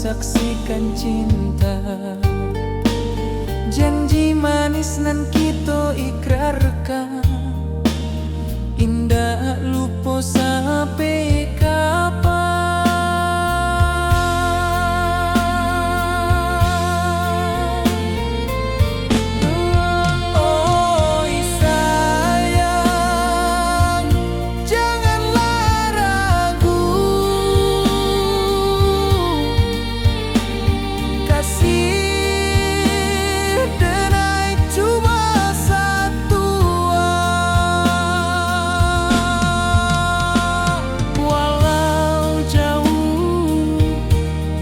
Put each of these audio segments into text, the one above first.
saksikan cinta. Janji manis nan kita ikrarkan, indah lupa sampai kapan. Oi sayang, janganlah ragu, kasih denai cuma satu. Walau jauh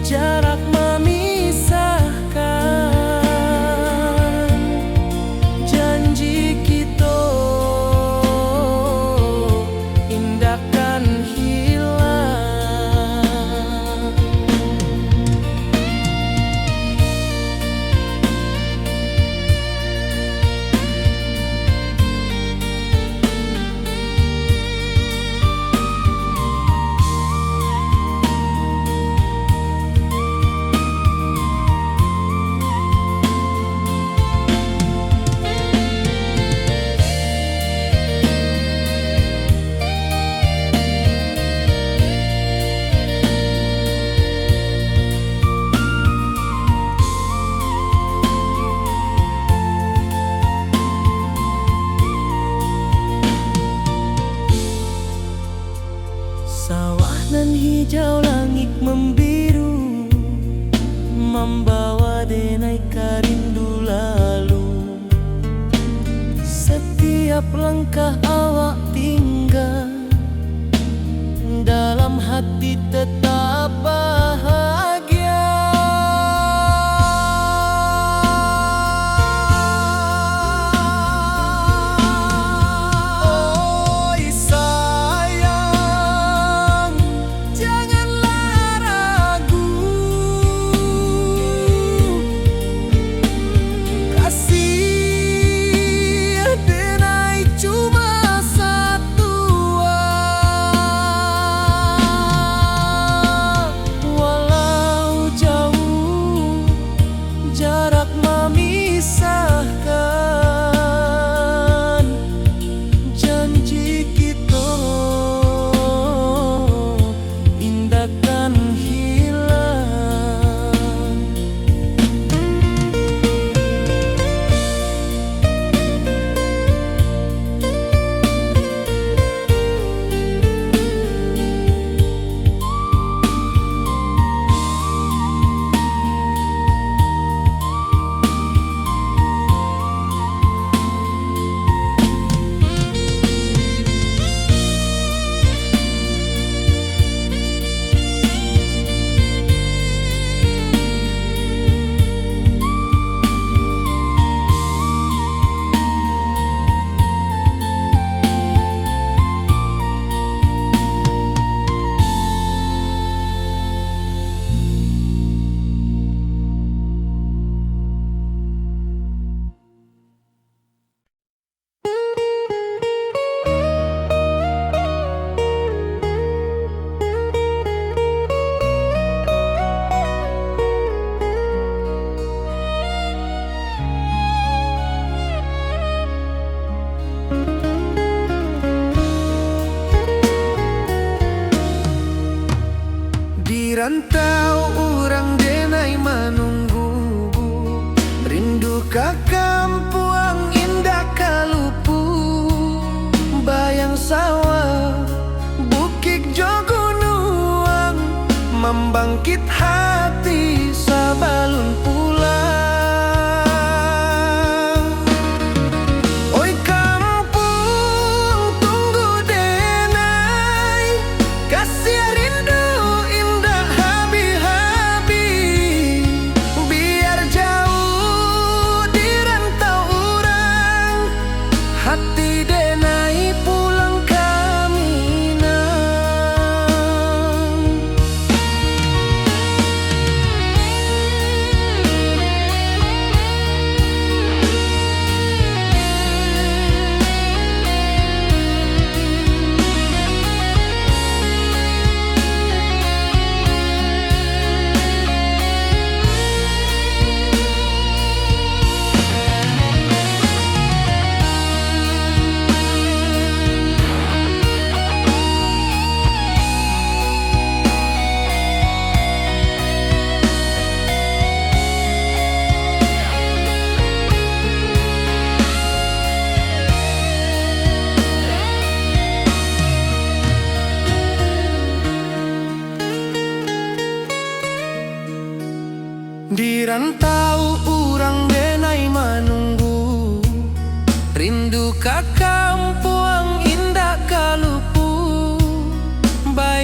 jarak memisahkan, janji kita indahkan hilang. Sawah nan hijau, langit membiru, membawa denai karindu lalu. Setiap langkah awak tinggal, dalam hati tetap bahagia. Oi sayang, janganlah ragu, kasih denai cuma satu. Walau jauh jarak memisahkan, janji kita indahkan hilang. Di rantau orang denai menunggu, rindu ka kampuang indah kalupu. Bayang sawah, bukit jo gunung, membangkit hati sabalun pulang. Oi kampung tunggu denai, kasih rindu indah habi-habi. Biar jauh di rantau orang, hati denai pulang ke Minang.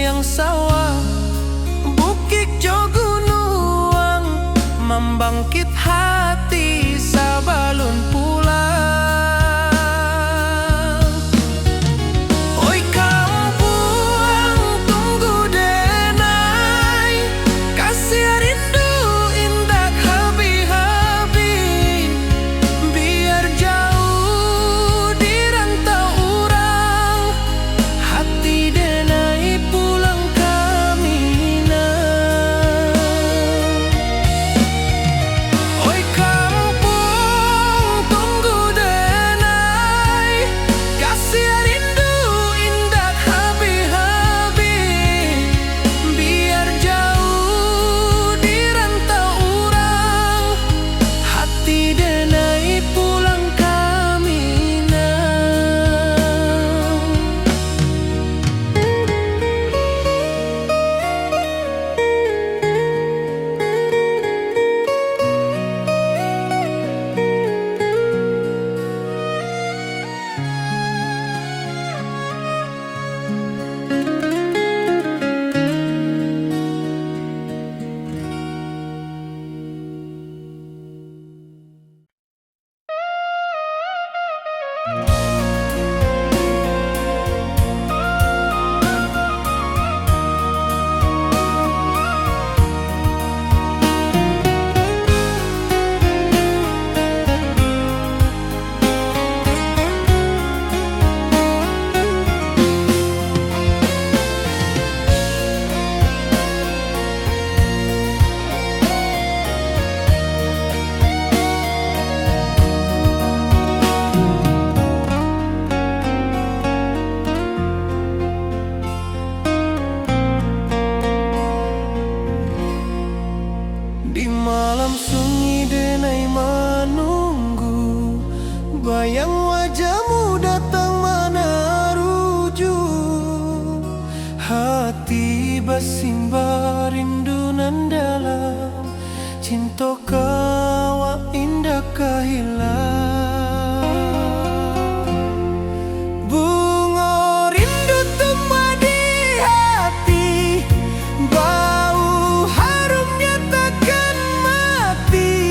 yang sawah, bukit jo gunung, membangkit hati sabalun pulang. Oi kampung tunggu denai, kasih rindu indah habis-habis. Biar jauh di rantau urang, hati denai pulang ke Minang. Oi kampung tunggu denai, kasih rindu indah habis-habis. Biar jauh di rantau urang, hati denai pulang ke Minang. Di malam sunyi denai menunggu, bayang wajahmu datang meneruju. Hati bersimbar rindu nan dalam, cinta kawa indah kehilang. Bunga rindu tumbuh di hati, bau harumnya takkan mati.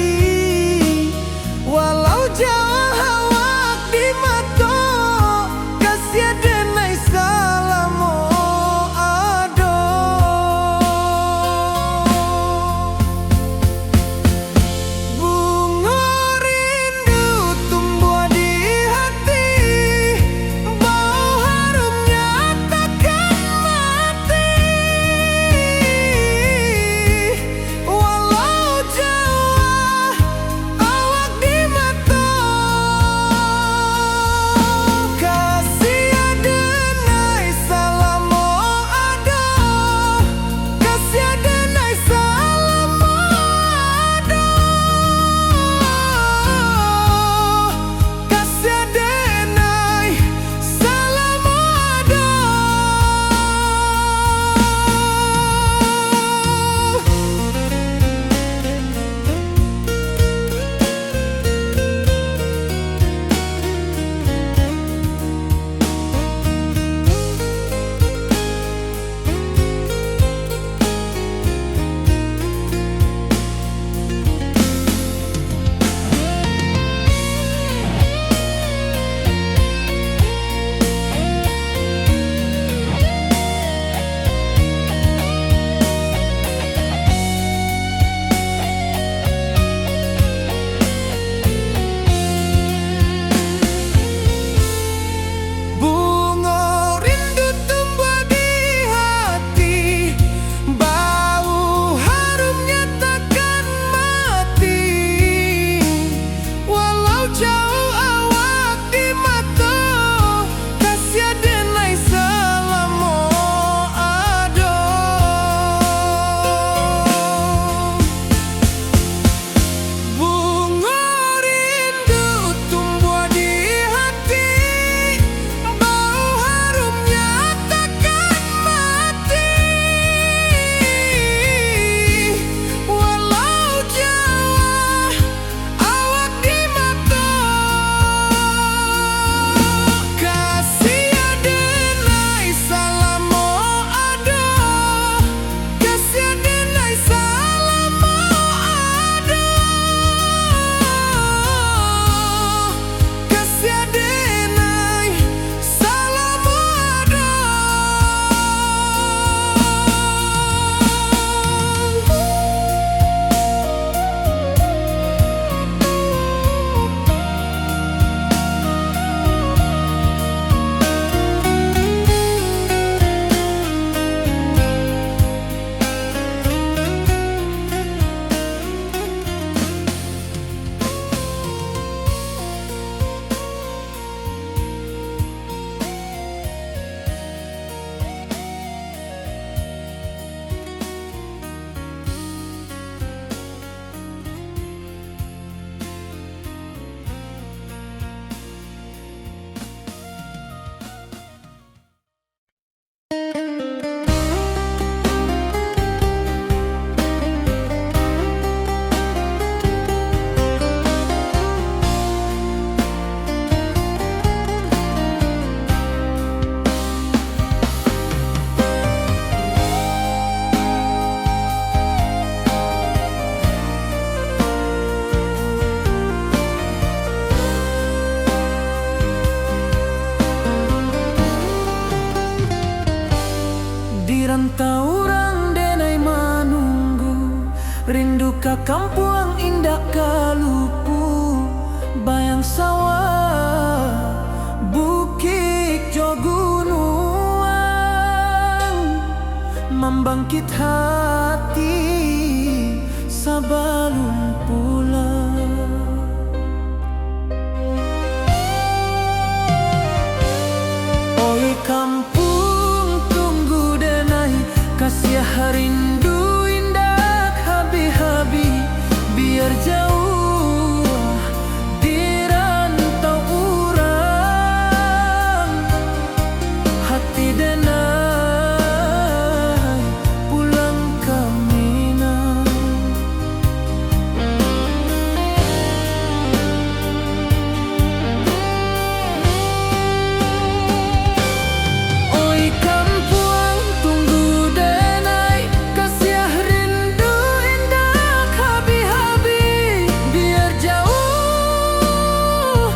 Walau jauh awak di mata, kasih denai salamo ado. Bunga rindu urang denai manunggu, rindu ka kampuang indah kalupu, bayang sawah bukit jo gunung, membangkit hati sabalun pulang. Oi kampung tunggu denai, kasih rindu indah habi-habi, biar jauh di rantau urang, hati denai pulang ke Minang. Oi kampuang tunggu denai, kasih rindu indah habi-habi, biar jauh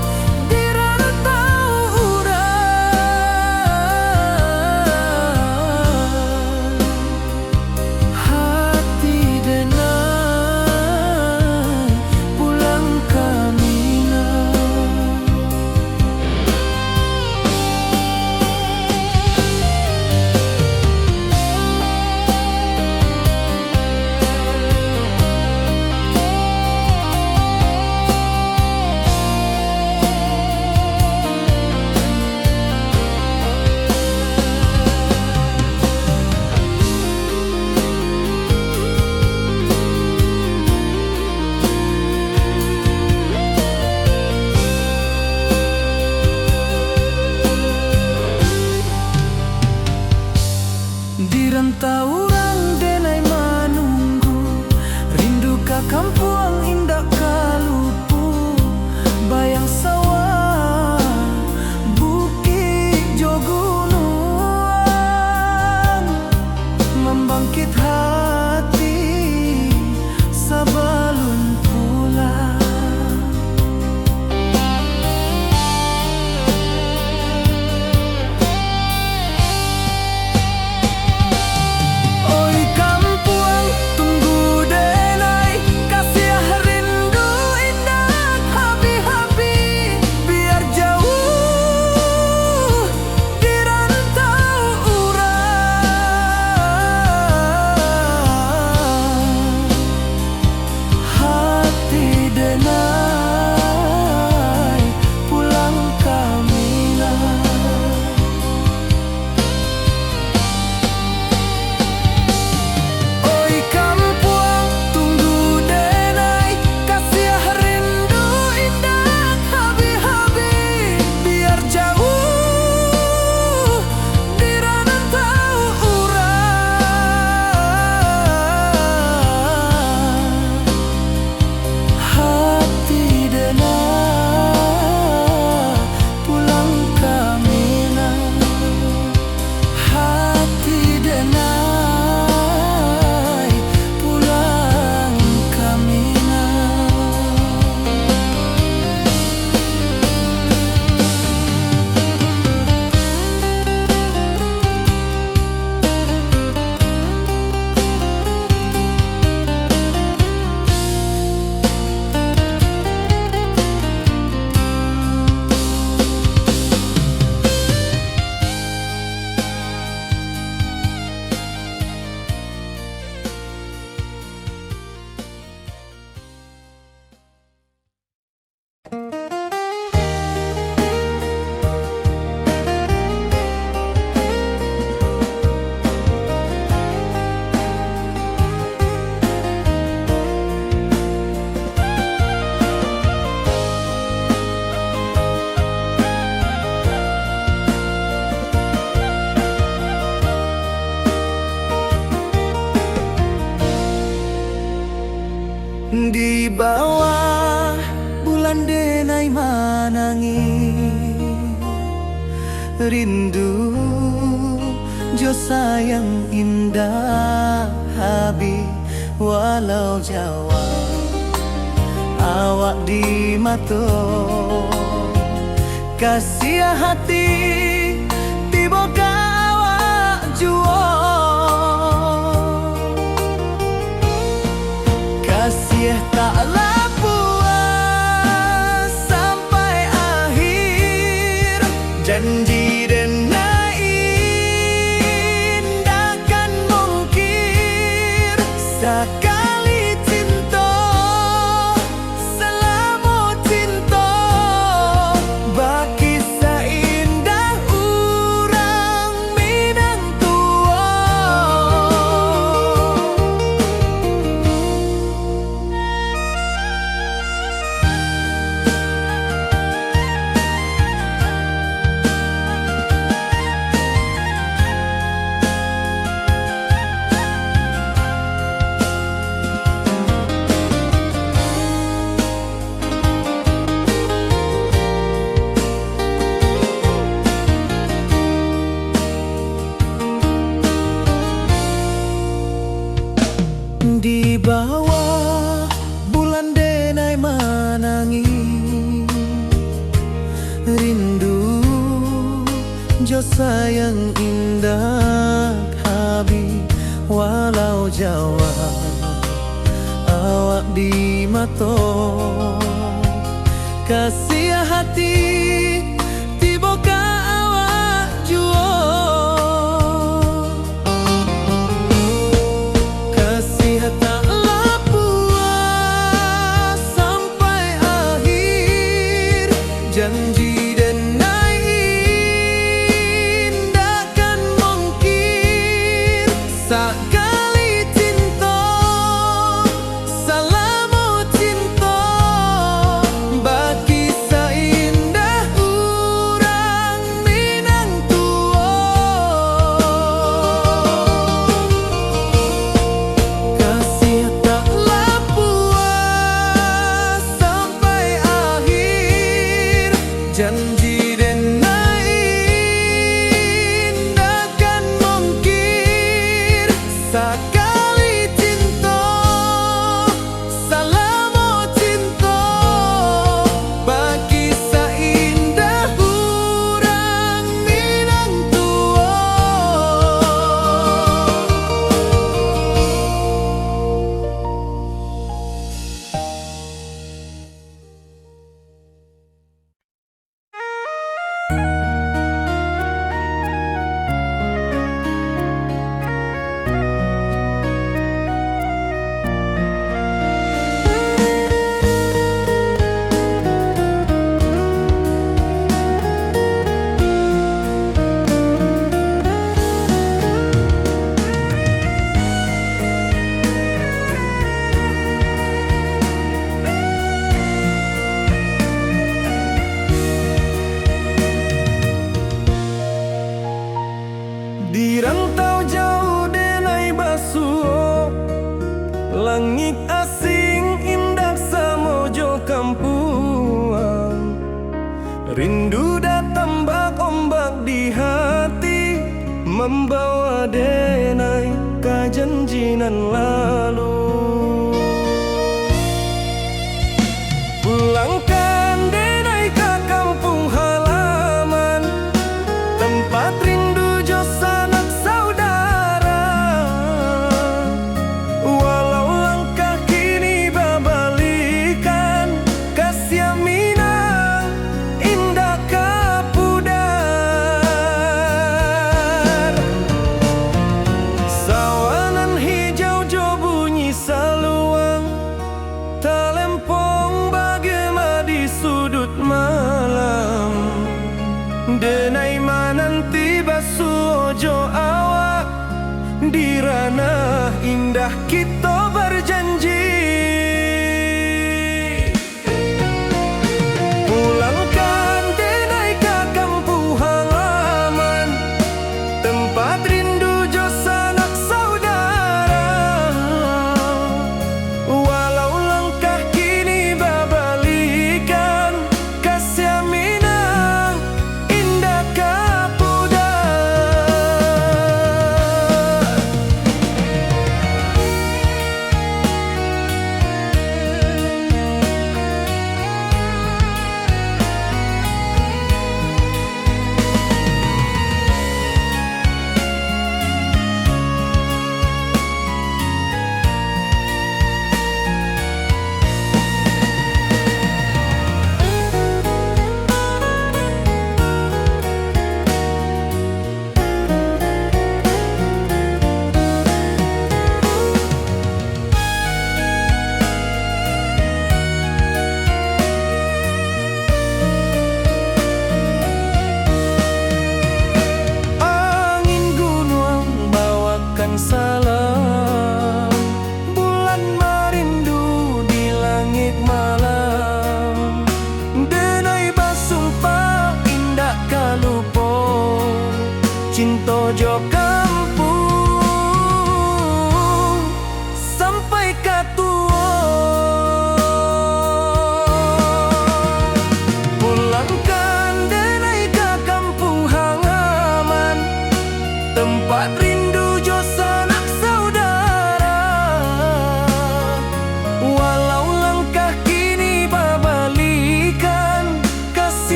di rantau urang, hati denai pulang ke Minang. Di rantau urang denai manunggu, rindu ka kampuang indah kalupu, bayang sawah bukit jo gunung, membangkit hati sabalun pulang. Oi kampuang tunggu denai, kasih rindu indah habi-habi, biar jauh di rantau urang, hati denai pulang ke Minang. Oi kampuang tunggu denai, kasih rindu indah habi-habi, biar jauh di rantau urang, hati denai pulang ke Minang, hati denai pulang ke Minang. Di bawah bulan denai manangi, rindu jo sayang indah habi, walau Jawa awak di mato, kasih hati tiba awak jual. Di bawah bulan denai manangi, rindu jo sayang indah habi walau Jawa awak di mato kasih hati tiba ka awak juo kasih tak puas sampai akhir janji denai indahkan mungkin sekali cinta salamu cinta bagi seindah urang Minang tua kasih taklah puas sampai akhir janji denai indahkan mungkin sekali cinta salamu cinta bagi seindah urang Minang tua. Di rantau jauh denai basuh langit asing indah samojo kampuang rindu datang ombak di hati membawa denai ke janjinan lalu pulangkan denai ke kampung halaman tempat rindu jo sanak saudara walau langkah kini babalikan kasih Minang indah kapudar sawanan hijau jo bunyi saluang talempong bagema di sudut malam denai mananti basuh jo awak di ranah indah kita berjanji pulangkan denai ke kampung halaman tempat rindu jo sanak saudara walau langkah kini babalikan kasih Minang indah kapudar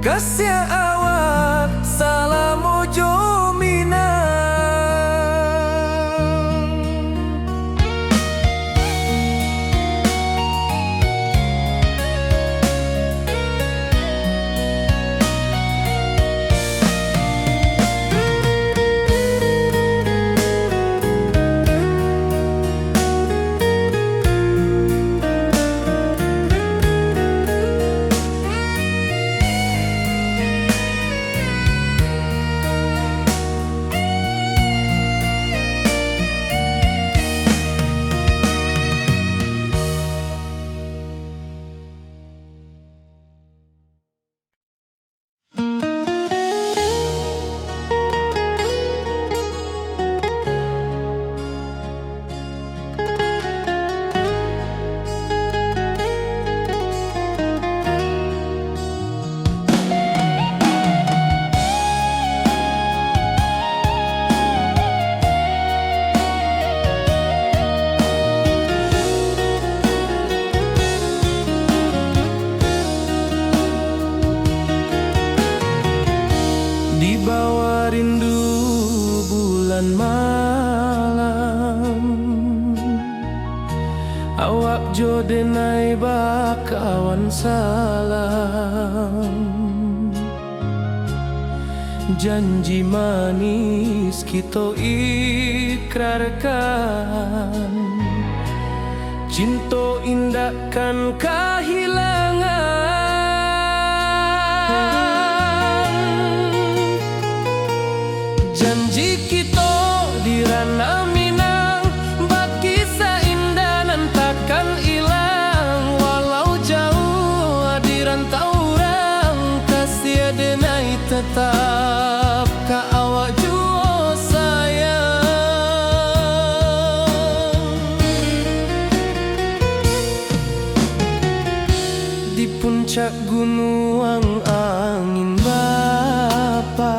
kasih awak salam ojo minang. Di bawah rindu bulan malam, awak jo denai bakawan salam. Janji manis kita ikrarkan, cinta indahkan kehilangan. Janji kita di ranah Minang, bakisah indah nan takkan hilang. Walau jauh di rantau orang, kasih denai tetap ka awak jua sayang. Di puncak gunung angin bapai,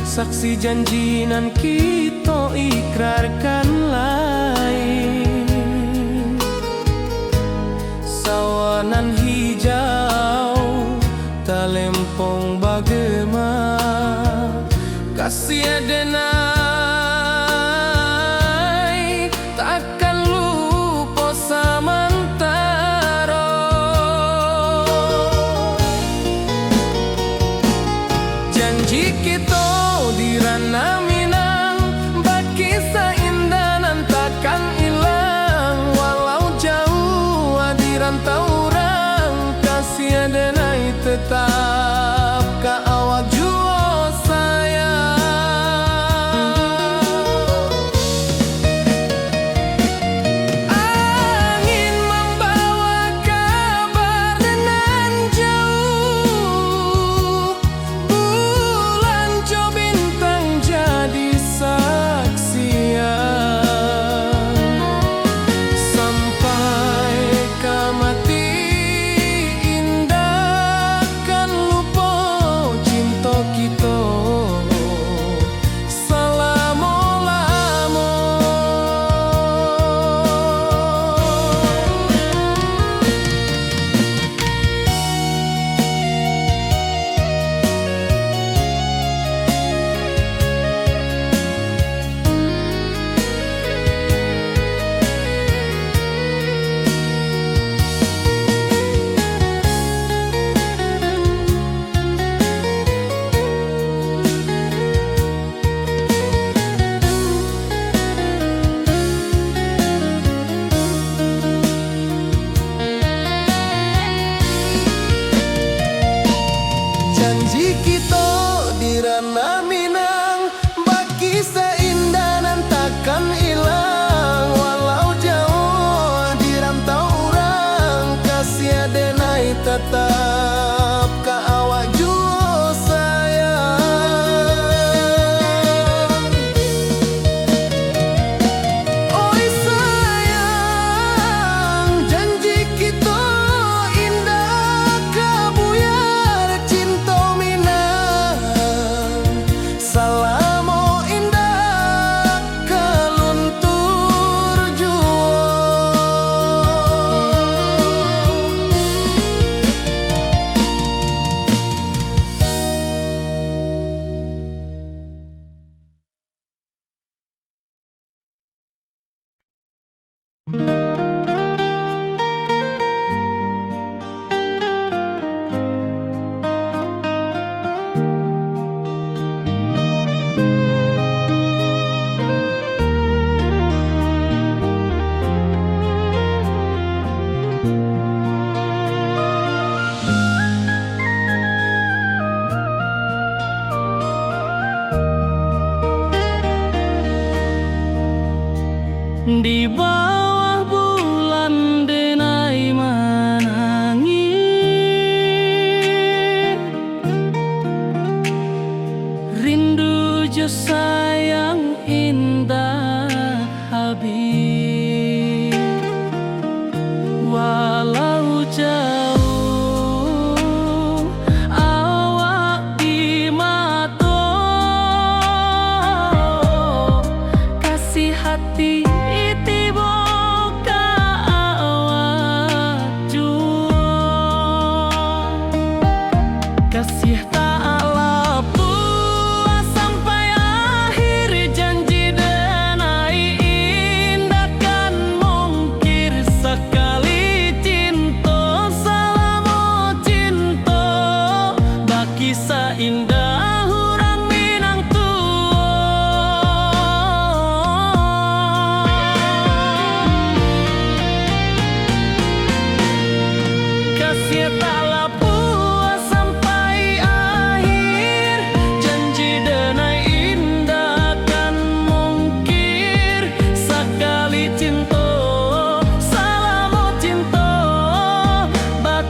saksi janji nan kita ikrarkan lain. Sawanan hijau talempong bagema, kasih denai takkan lupa samantara. Janji kita di ranah Minang, bakisah indah Di bawah bulan denai menangis, rindu jo sayang indah habis. Walau jauh awak di mata, kasih hati kasih taklah puas sampai akhir, janji denai indah kan mungkir sekali cinta, selama cinta baki seindah urang Minang tua. Kasih taklah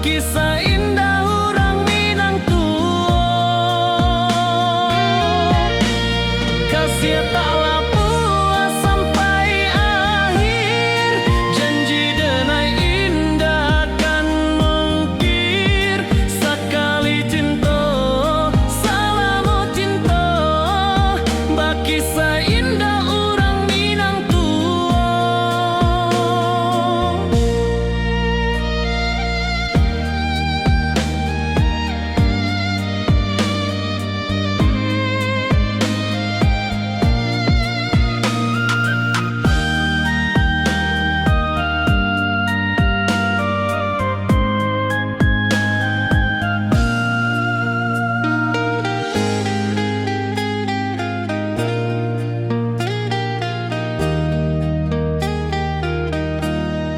kisah indah urang Minang tua. Kasih taklah puas sampai akhir, janji denai indah kan mungkir sekali cinta, selama cinta baki seindah urang Minang tua.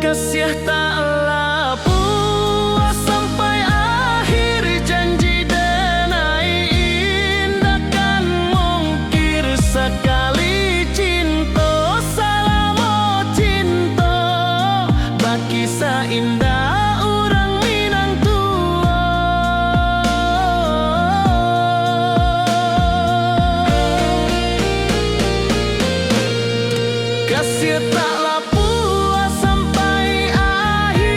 Kasih taklah puas sampai akhir, janji denai indah kan mungkir sekali cinta, selama cinta baki seindah urang Minang tua. Kasih taklah puas sampai akhir,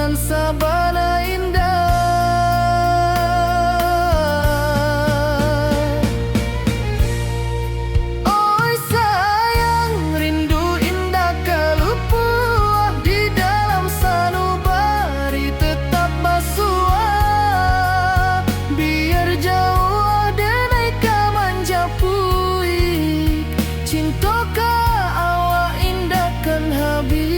Taman sabana indah. Oi sayang, rindu indah kelupuah di dalam sanubari tetap basua. Biar jauh denai ka manjapui, cinta ka awak indahkan habis.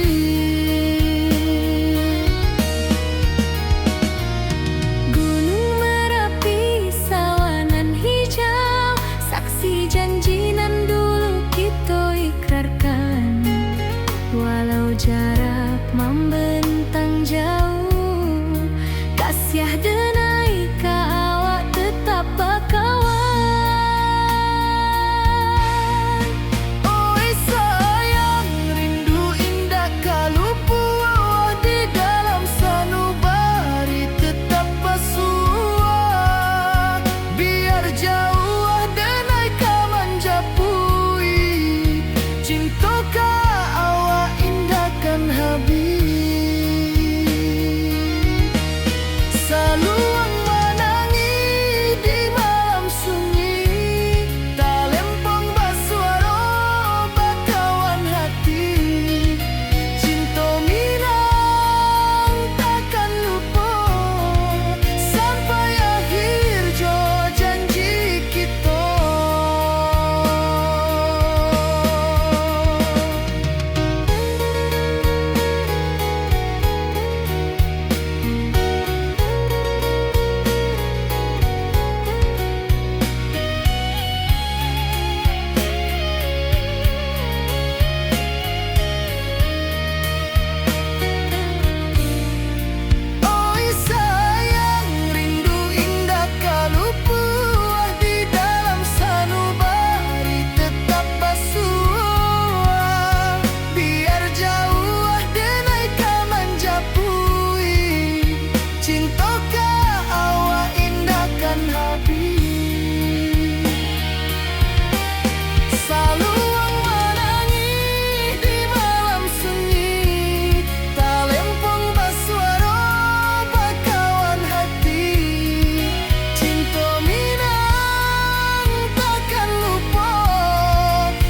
Gunung Merapi, sawanan hijau, saksi janji nan dulu kita ikrarkan. Walau jarak membentang jauh, kasiah denai ka awak tetap bakawan. Oi sayang, rindu indah kalupuah di dalam sanubari tetap basua. Biar jauh denai ka manjapui, cinta ka awak indahkan habis. Saluang menangi di malam sunyi, talempong basuara bakawan hati. Cinta minang takkan lupa sampai akhir jo janji kita. Oi sayang, rindu indah kalupuah di dalam sanubari tetap basua. Biar jauh denai ka manjapui, cinta ka awak indahkan habis. Saluang menangi di malam sunyi, talempong basuara bakawan hati. Cinta minang takkan lupa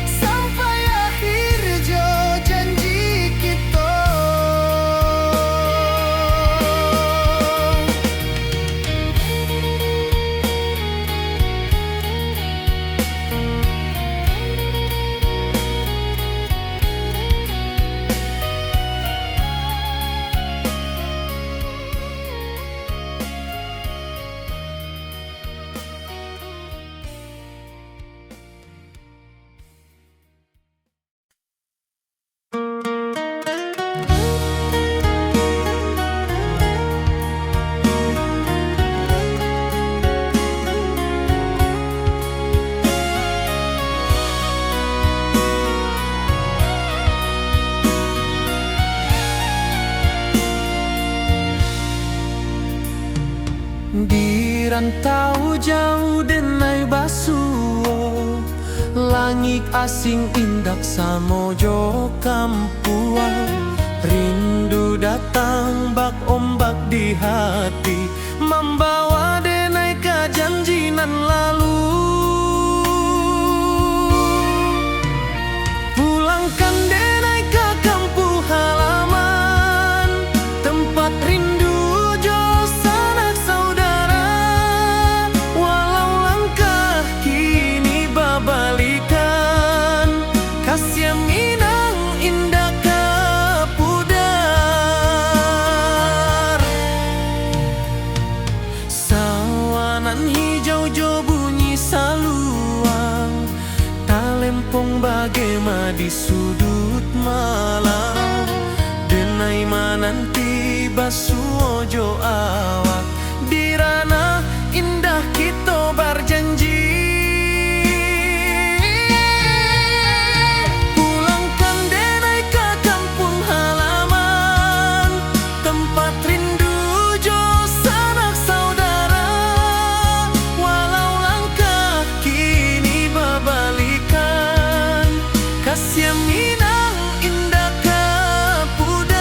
sampai akhir jo janji kita. Di rantau jauh denai basuo, langit asing indak samojo kampuan. Rindu datang bak ombak di hati, membawa denai ka janji nan lalu. Pulangkan denai ke kampung halaman, tempat rindu jo sanak saudara. Walau langkah kini babalikan, kasih minang indah ka pudar. Sawanan hijau jo bunyi saluang, talempong bagema di sudut malam. Denai mananti basuo jo awak, di ranah indah kita berjanji. Pulangkan denai ke kampung halaman, tempat rindu jo sanak saudara. Walau langkah kini babalikan, kasih minang indah ka pudar.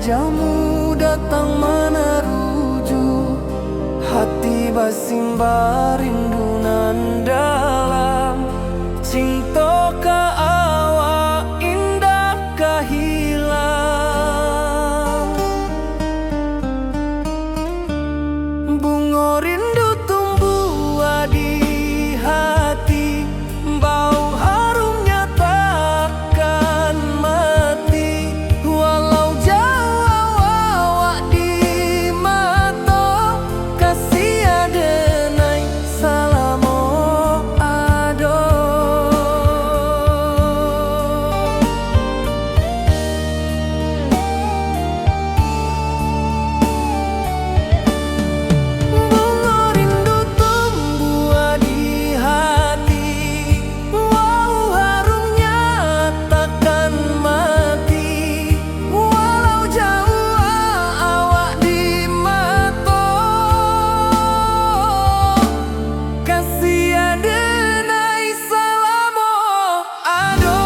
wajahmu datang meneruju, hati basimba rindu nan dalam. Cinta ka awak indah ka hilang. Bunga rindu tumbuh di hati, bau harumnya takkan mati. Walau jauh awak di mata, kasih adenai salamo ado. Bunga rindu tumbuh di hati, wow harumnya takkan mati. Walau jauh awak di mata, kasih adenai salamo ado.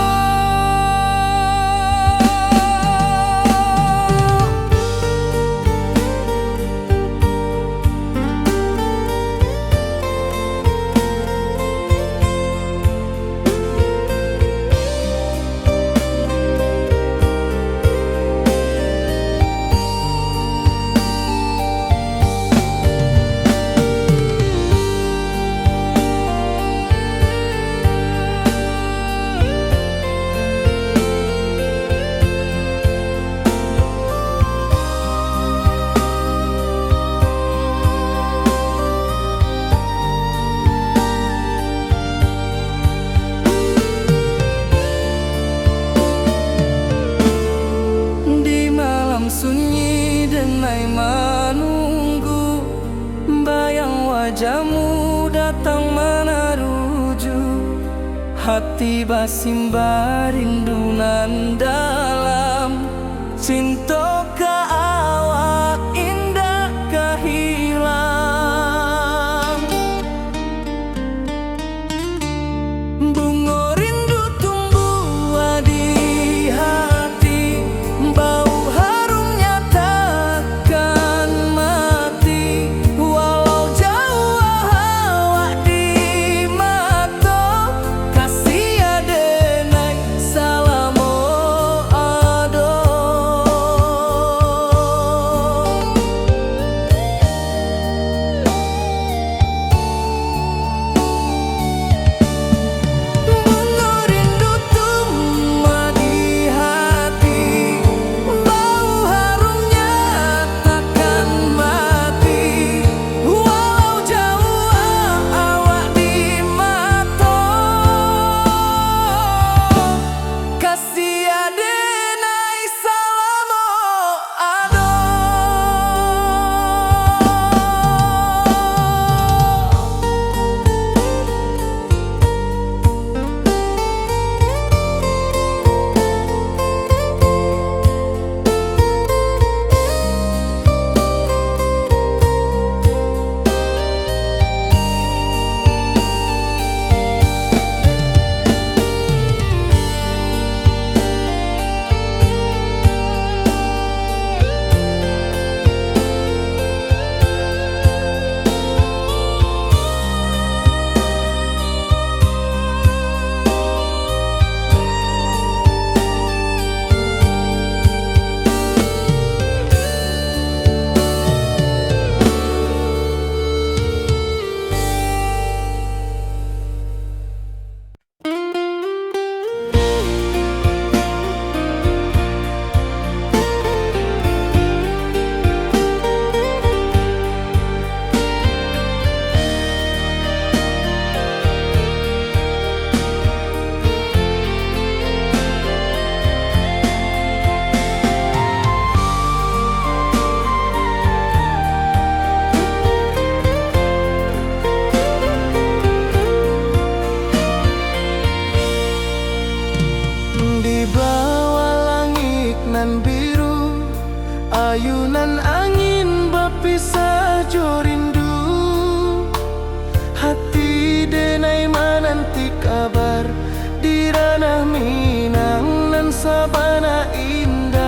Di malam sunyi denai menunggu, bayang wajahmu datang meneruju, hati basimba rindu nan dalam. Cinta ka awak indah ka hilang. Bunga rindu tumbuh di hati, bau harumnya takkan mati. Walau jauh awak di mata, kasih adenai salamo ado. Bunga rindu tumbuh di hati, bau harumnya takkan mati. Walau jauh awak di mata, kasih adenai salamo ado. Di bawah langit nan biru, ayunan angin berpisah jo rindu. Hati denai menanti kabar di ranah Minang nan sabana indah.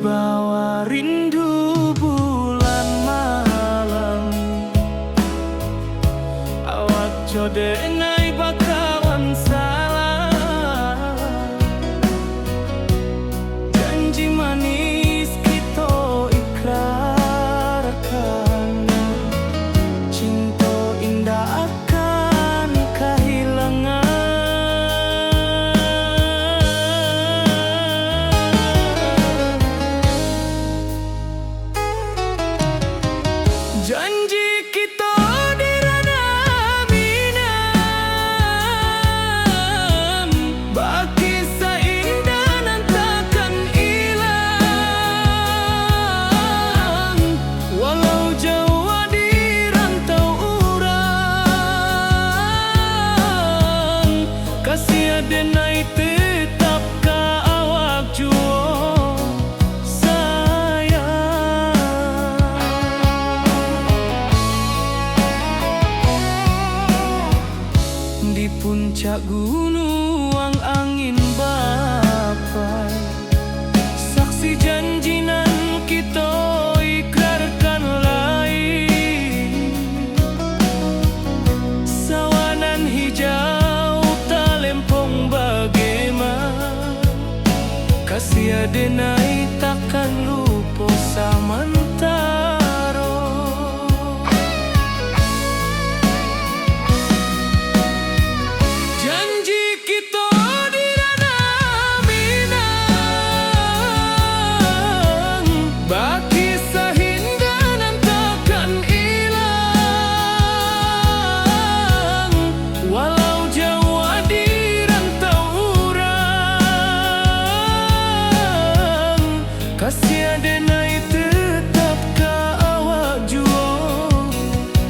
Wibawa rindu bulan malam, awak jode nai bakawan salah. Janji manis kita ikrarkan, cinta indah akan kehilangan. Janji kita di ranah minam, baki seindah nan takkan hilang. Walau jauh di rantau urang, kasih adenai tetap ka awak juo di puncak gunung angin bapai. Saksi janji nan kita ikrarkan lain, sawanan hijau talempong bagaimana. Kasih adenai takkan lupa samantara. Janji kita di ranah minang, baki sahinda nan takkan hilang. Walau jauh di rantau urang, kasih adenai tetap ka awak juo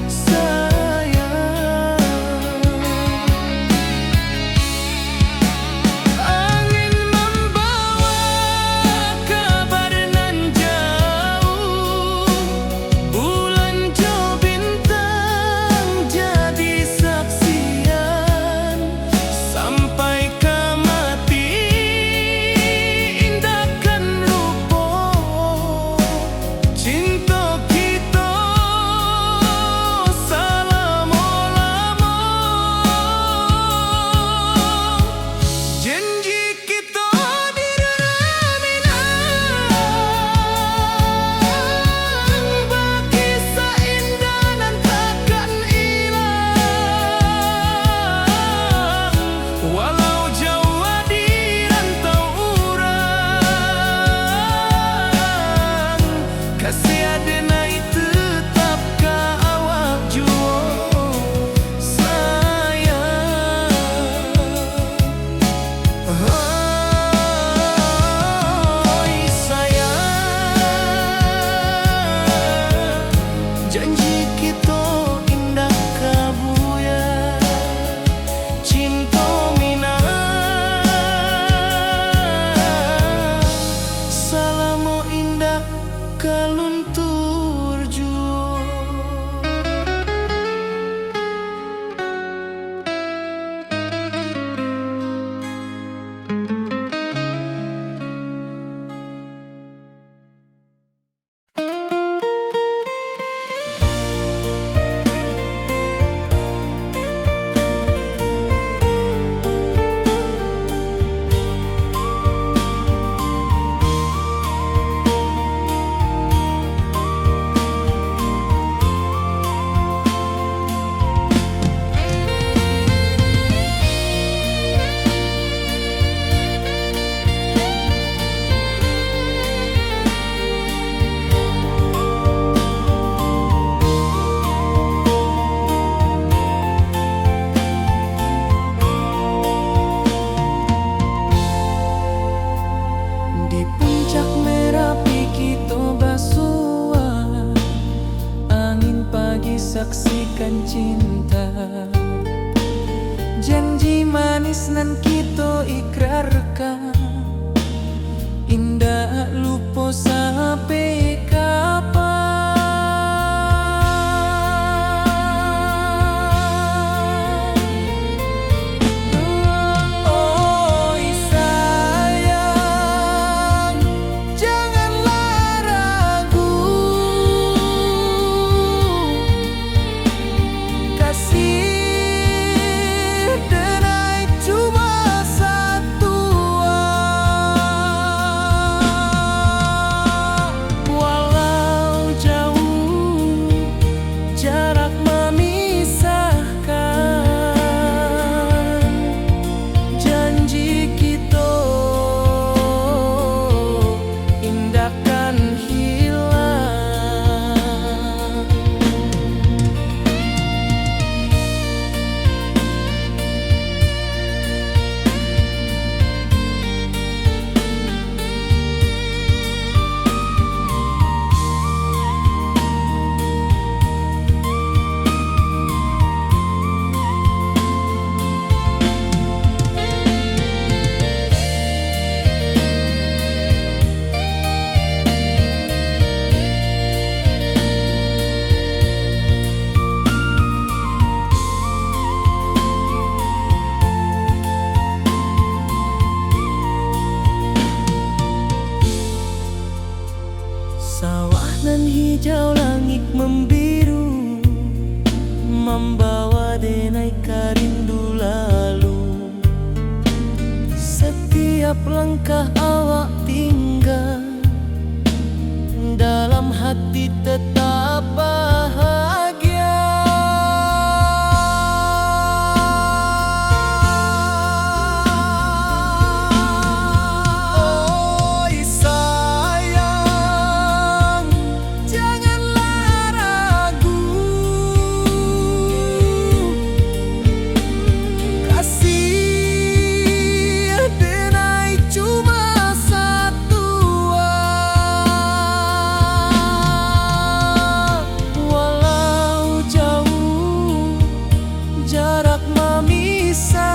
sayang. Angin membawa kabar nan jauh, bulan jo bintang jadi saksian. Sampai ke mati indahkan lupa, cinta kita selama-lama. Janji kita di ranah minang, baki seindah nan takkan hilang. Walau jauh di rantau urang, kasih adenai tetap ka awak juo sayang. Oi sayang, janji kita indah kabuya, cinta minang, salamo indah kaluntur juo. Di puncak Merapi kita basua, angin pagi saksikan cinta. Janji manis nan kita ikrarkan, indah lupa sampai kapan. Oi sayang, janganlah hijau langit membiru, membawa denai rindu lalu. Setiap langkah awak tinggal, dalam hati tetap bahagia. Oi sayang, janganlah ragu, kasih denai cuma satu. Walau jauh jarak memisahkan,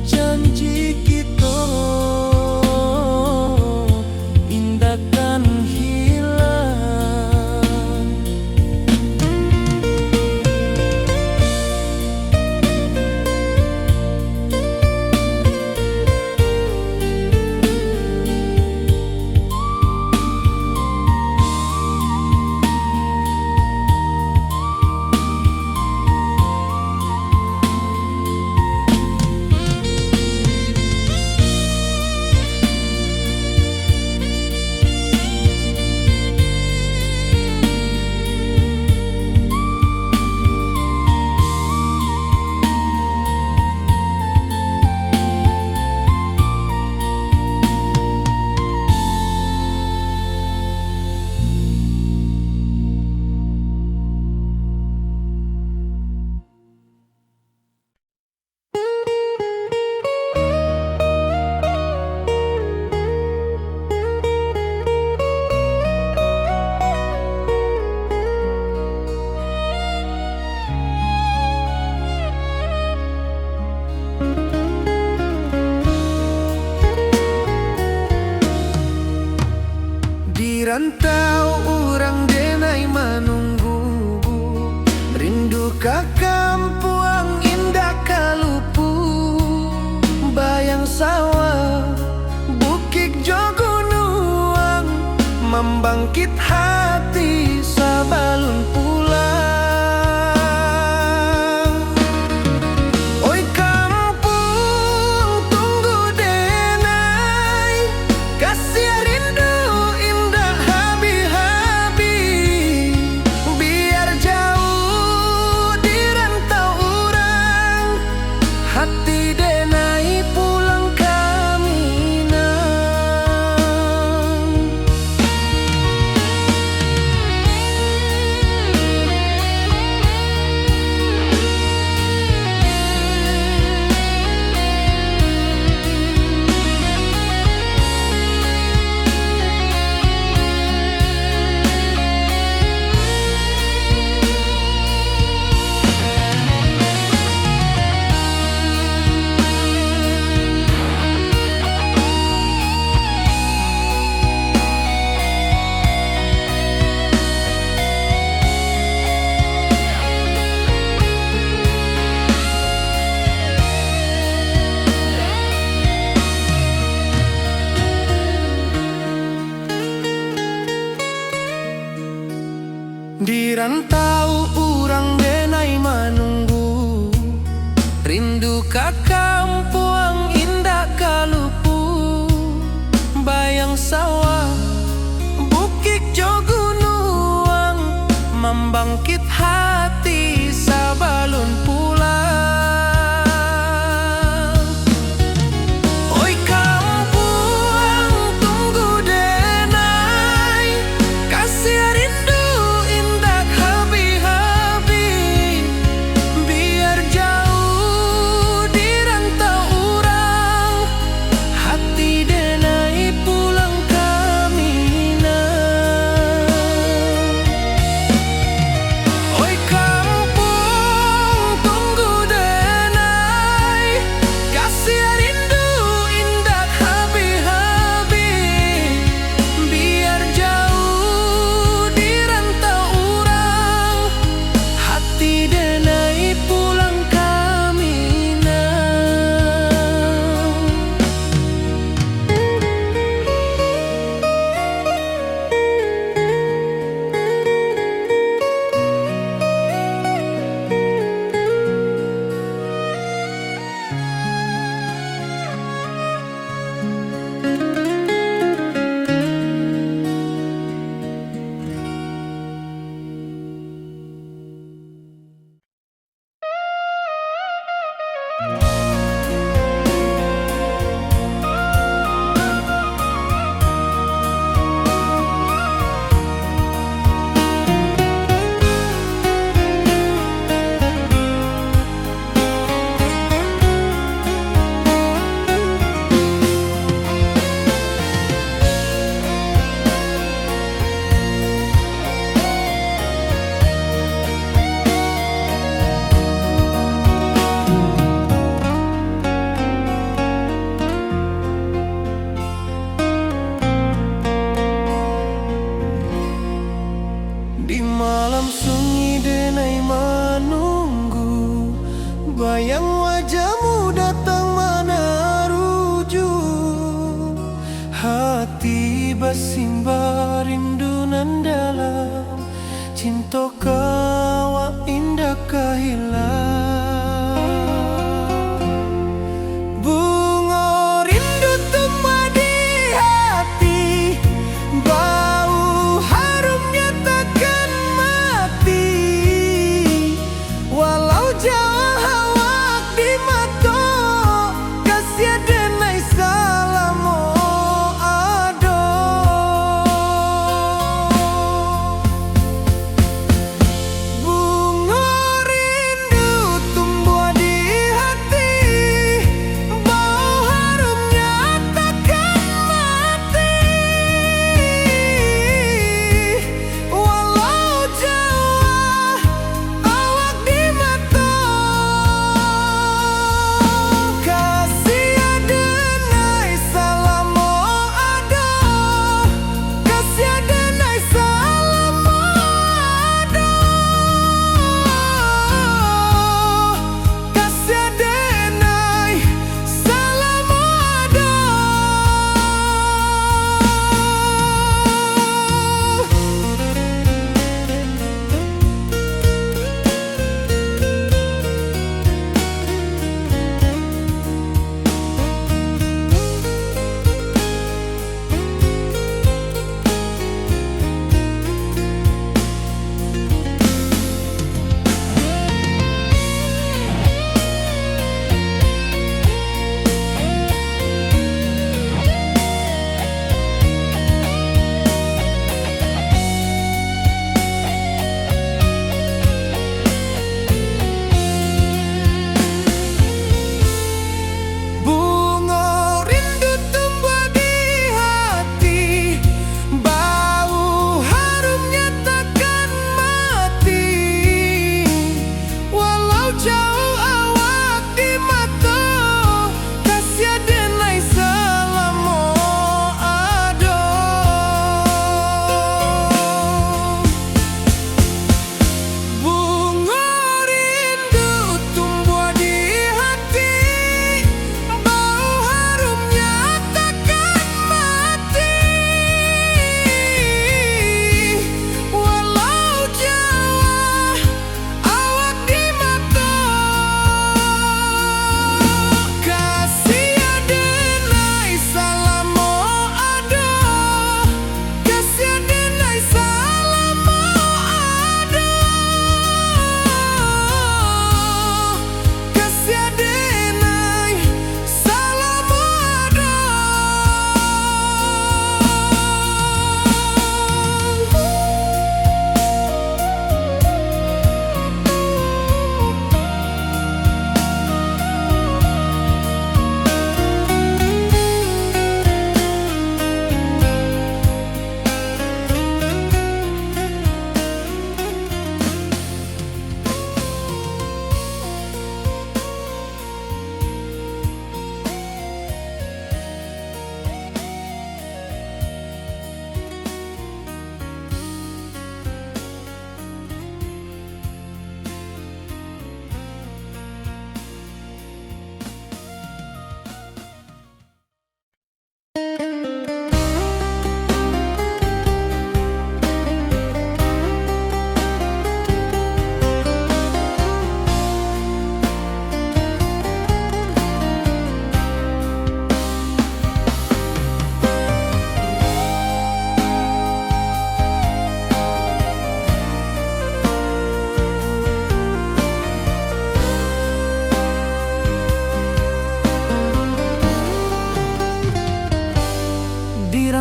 janji kita indahkan hilang. Di rantau orang denai menunggu, rindu ka kampung indah kalupu. Bayang sawah, bukit jo gunung, membangkit hati sabalun pulang. Oi kampung tunggu denai, kasih rindu indah habi-habi. Biar jauh di rantau orang, hati denai pulang ke Minang. Di rantau orang denai menunggu, rindu ka kampung indah kalupu. Bayang sawah, bukit jo gunung, membangkit hati sabalun pulang. Oi kampung tunggu denai, kasih rindu indah habi-habi. Biar jauh di rantau orang, hati denai pulang ke Minang.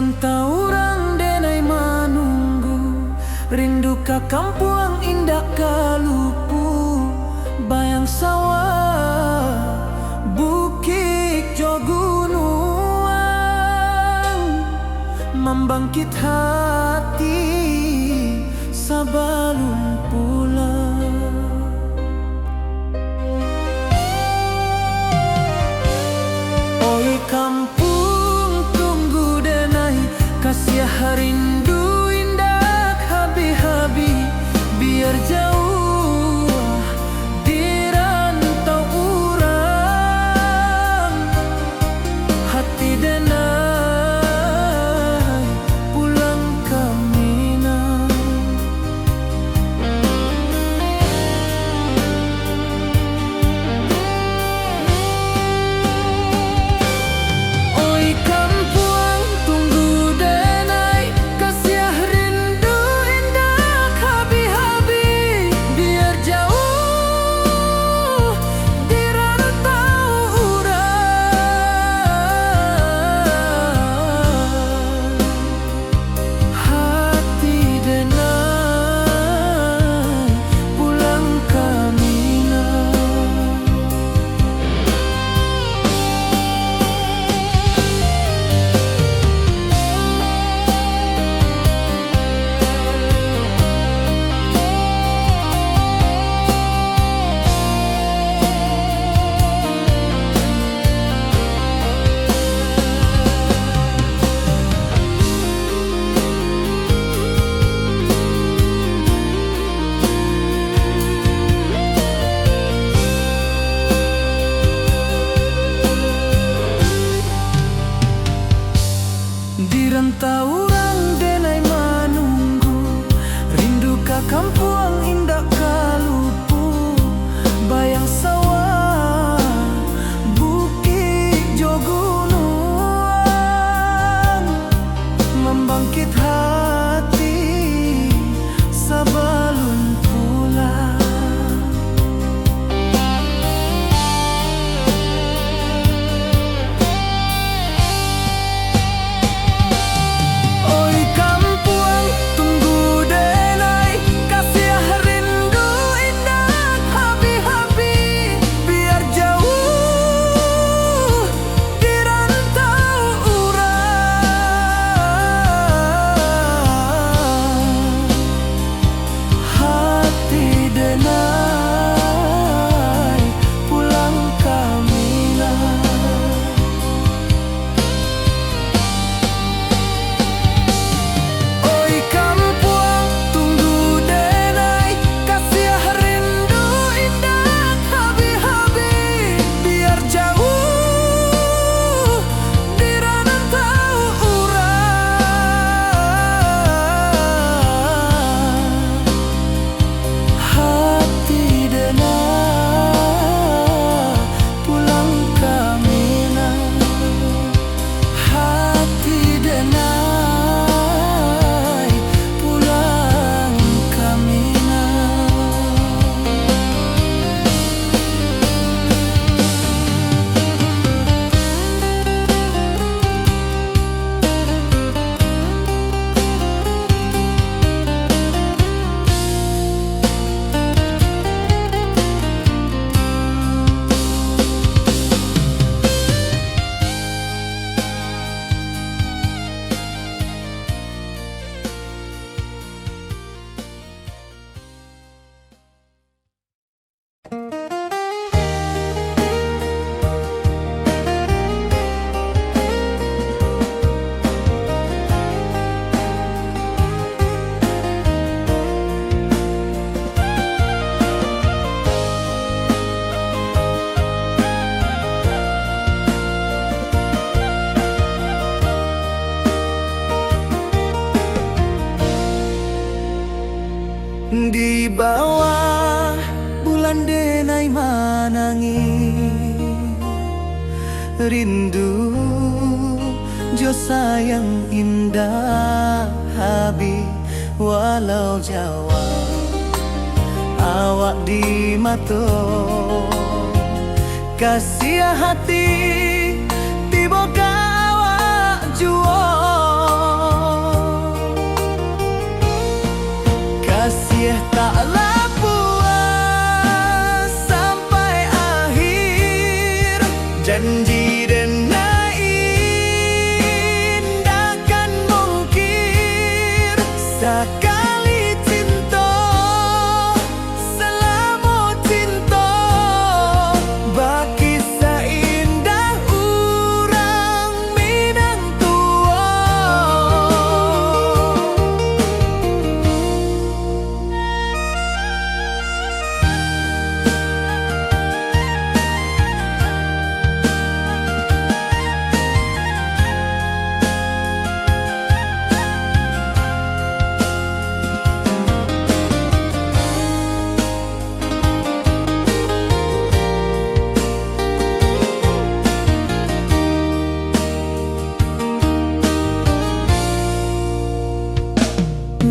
rantau orang denai manunggu, rindu ka kampung indah kalupu, bayang sawah bukit jo gunung, membangkit hati sabalun pulang. Oi kampung tunggu denai, kasih rindu indah habi-habi, biar jauh di rantau urang, hati denai pulang ke Minang. Oi kampung tunggu denai, kasih rindu indah habi-habi, biar jauh di rantau urang, hati denai pulang ke Minang. Di rantau orang denai manunggu, rindu ka kampung indah kalupu, bayang sawah bukit jo gunung, membangkit hati sabalun pulang. Oi kampung tunggu denai, kasih rindu indah habi-habi, biar jauh di rantau urang, hati denai pulang ke Minang. Oi kampung tunggu denai, kasih rindu indah habi-habi, biar jauh di rantau urang, hati denai pulang ke Minang, hati denai pulang ke Minang. Di bawah bulan denai manangi, rindu jo sayang indah habi, walau Jawa awak di mato, kasih hati tiba awak jual.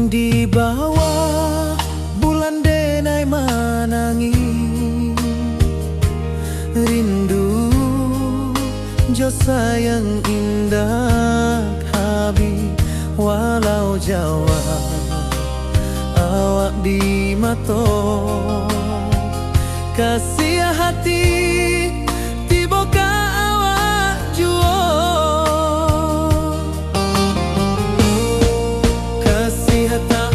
Di bawah bulan denai manangi, rindu jo sayang indah habi. Walau Jawa awak di mato, kasih hati tiba ka awak juo. Kasih tak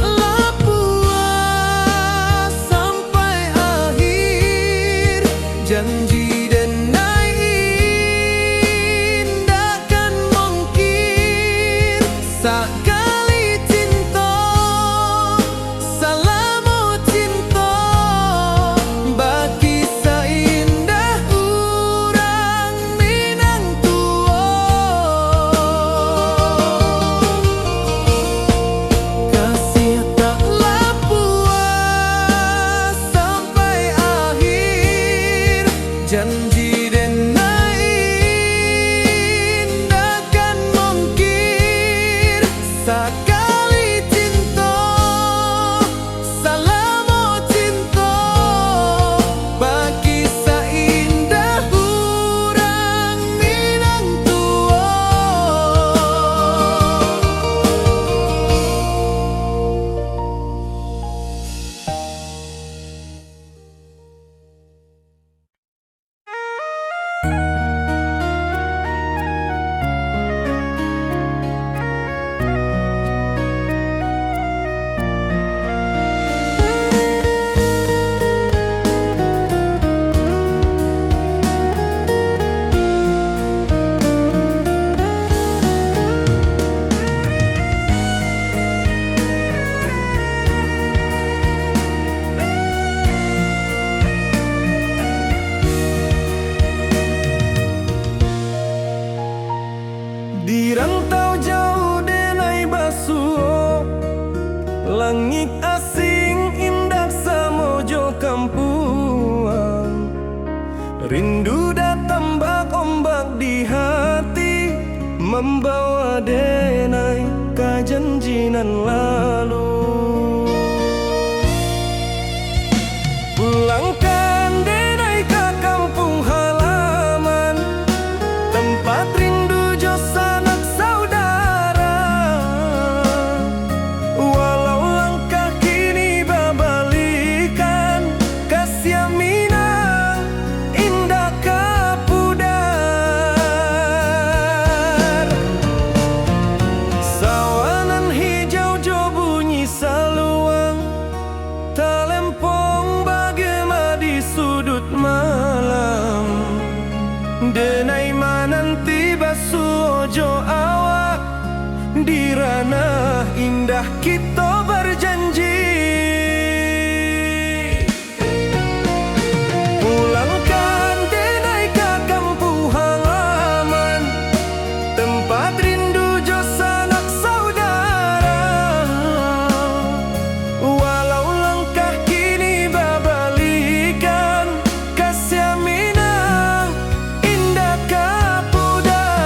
puas sampai akhir, janji denai indah kan mungkin. Sakali cinta salamu cinta, bagi seindah urang Minang tua. Kasih taklah puas sampai akhir, janji denai indah kan mungkin. Sakali cinta salamu cinta, bagi seindah urang Minang tua. Di rantau jauh denai basuh, langit asing indah samojo kampuang. Rindu datang bak ombak di hati, membawa denai ke janjinan lalu. Pulangkan denai ke kampung halaman, tempat rindu jo sanak saudara. Walau langkah kini babalikan, kasih Minang indah kapudar. Sawanan hijau jo bunyi saluang, talempong bagema di sudut malam. Denai mananti basuh jo awak, di ranah indah kita berjanji. Pulangkan denai ke kampung halaman, tempat rindu jo sanak saudara. Walau langkah kini babalikan, kasih Minang indah kapudar.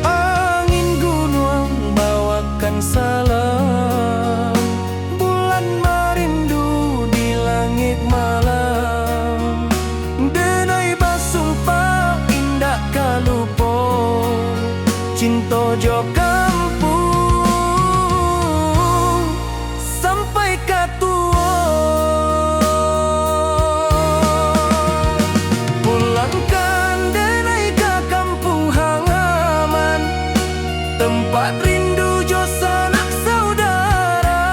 Angin gunung bawakan salam, bulan merindu di langit malam. Denai basumpah indah kalupo, cinta jo kampung sampai katua. Pulangkan denai ke kampung halaman, tempat rindu jo sanak saudara.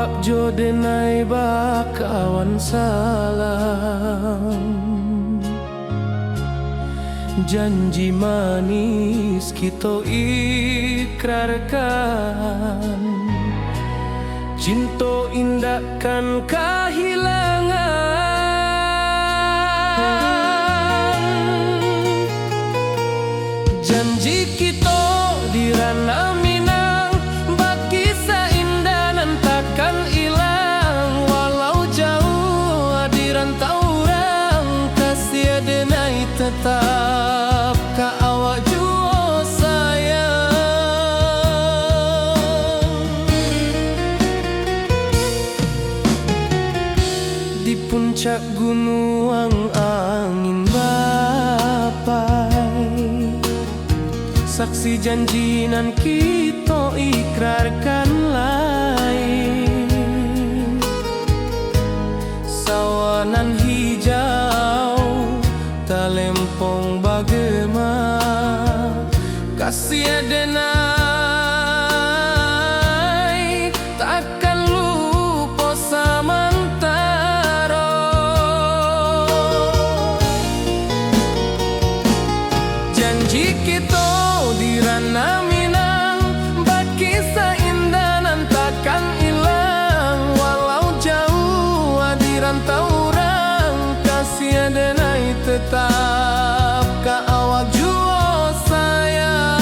awak jo denai bakawan salam. Janji manis kita ikrarkan, cinta indahkan kehilangan. Janji kita di ranah Minang, bagi seindah nan takkan hilang. Walau jauh di rantau orang, kasih denai tetap ka awak jua sayang. Di puncak gunung angin bapai, saksi janji nan kita ikrarkan lain. Sawanan hijau talempong bagema, kasih denai takkan lupa samantara. Janji kita di ranah Minang, bagi seindah nan takkan hilang. Walau jauh di rantau orang, kasih denai tetap ka awak jua sayang.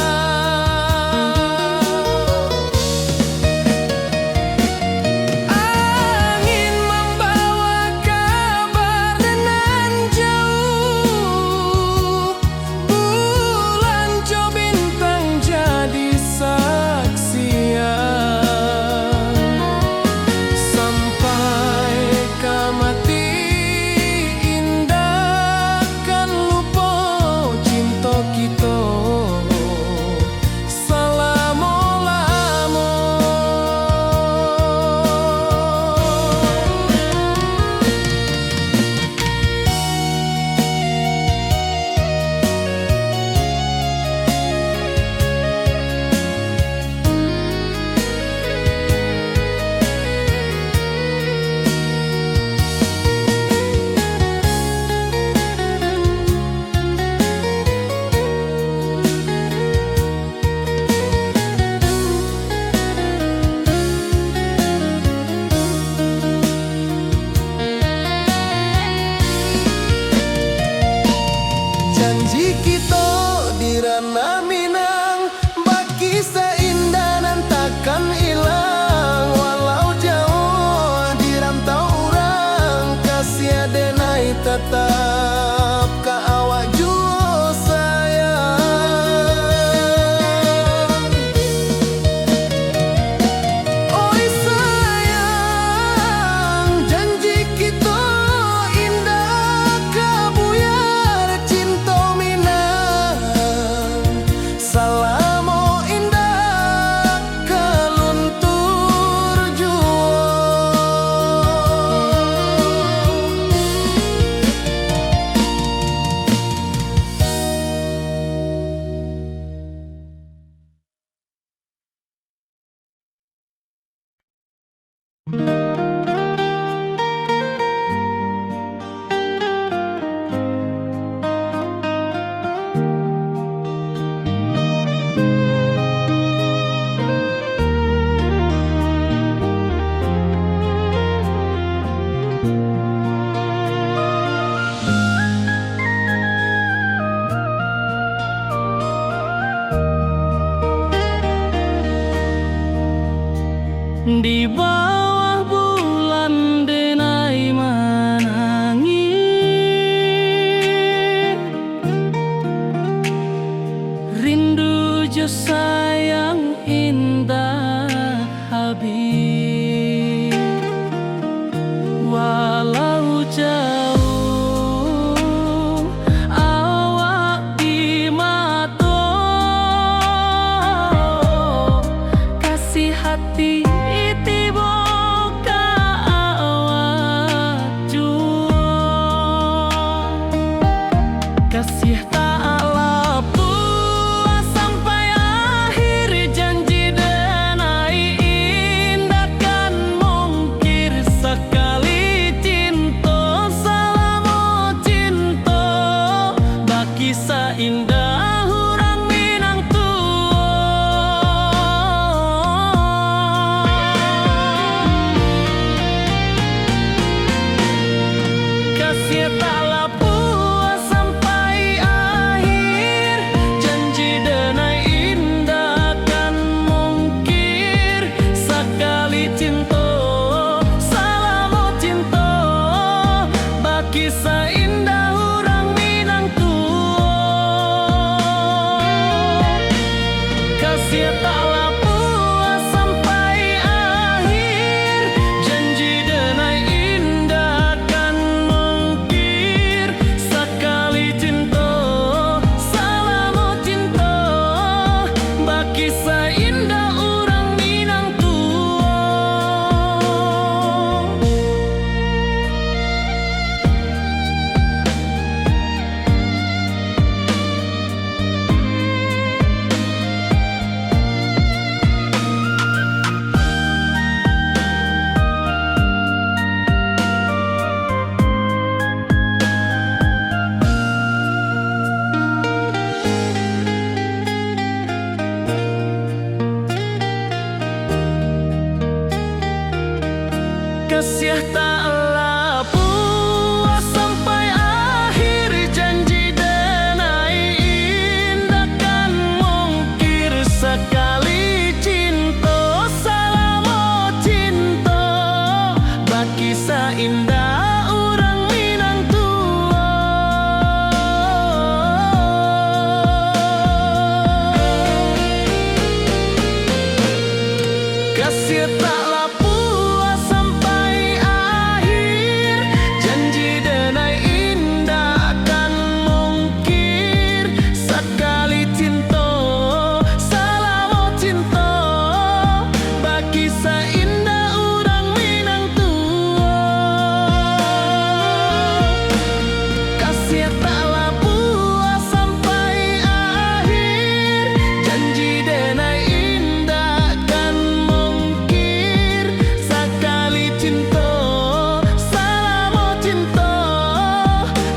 Angin membawa kabar nan jauh, bulan jo bintang jadi saksian. Sampai ka mati indah kan lupa cinta kita selama-lama. Janji kita di ranah Minang, bagi seindah nan takkan hilang. Walau jauh di rantau orang, kasih denai tetap ka awak jua sayang. Oi sayang, janji kita indah kabuyar cinta Minang. Salamo indah kaluntur jua. Di bawah bulan denai menangis, rindu jo sayang indah habis. Walau jauh awak di mata, kasih hati tiba kasih taklah puas sampai akhir, janji denai indah kan mungkir sekali cinta, salamo cinta bagi indah orang Minang tua. Kasih taklah puas sampai akhir, janji denai indah akan mungkir sekali cinta, salamo cinta bagi indah orang Minang tua. Kasih taklah puas sampai akhir, janji denai indah akan mungkir sekali cinta, salamo cinta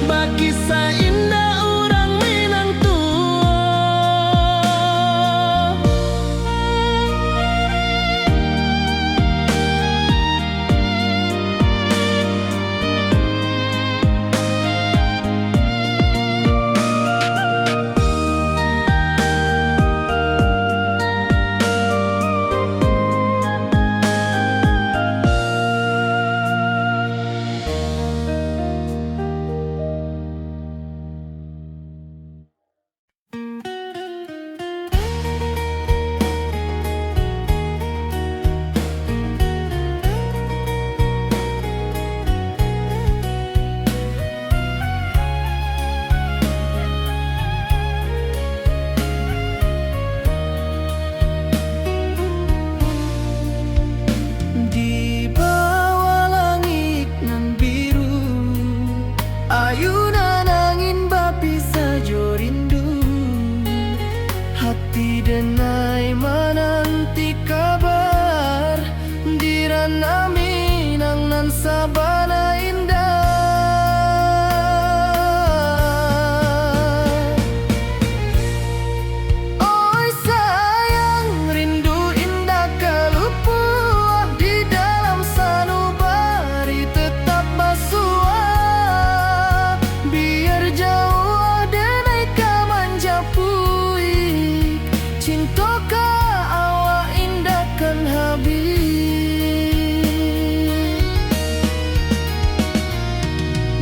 bagi indah orang Minang tua. Di bawah langit nan biru, ayunan angin bapi sajo rindu, hati denai menanti kabar, di ranah Minang nan sabana indah. Oi sayang, rindu indah kalupua, di dalam sanubari tetap basua, biar jauh denai kaman japui, cinta ka awak indah kan habis.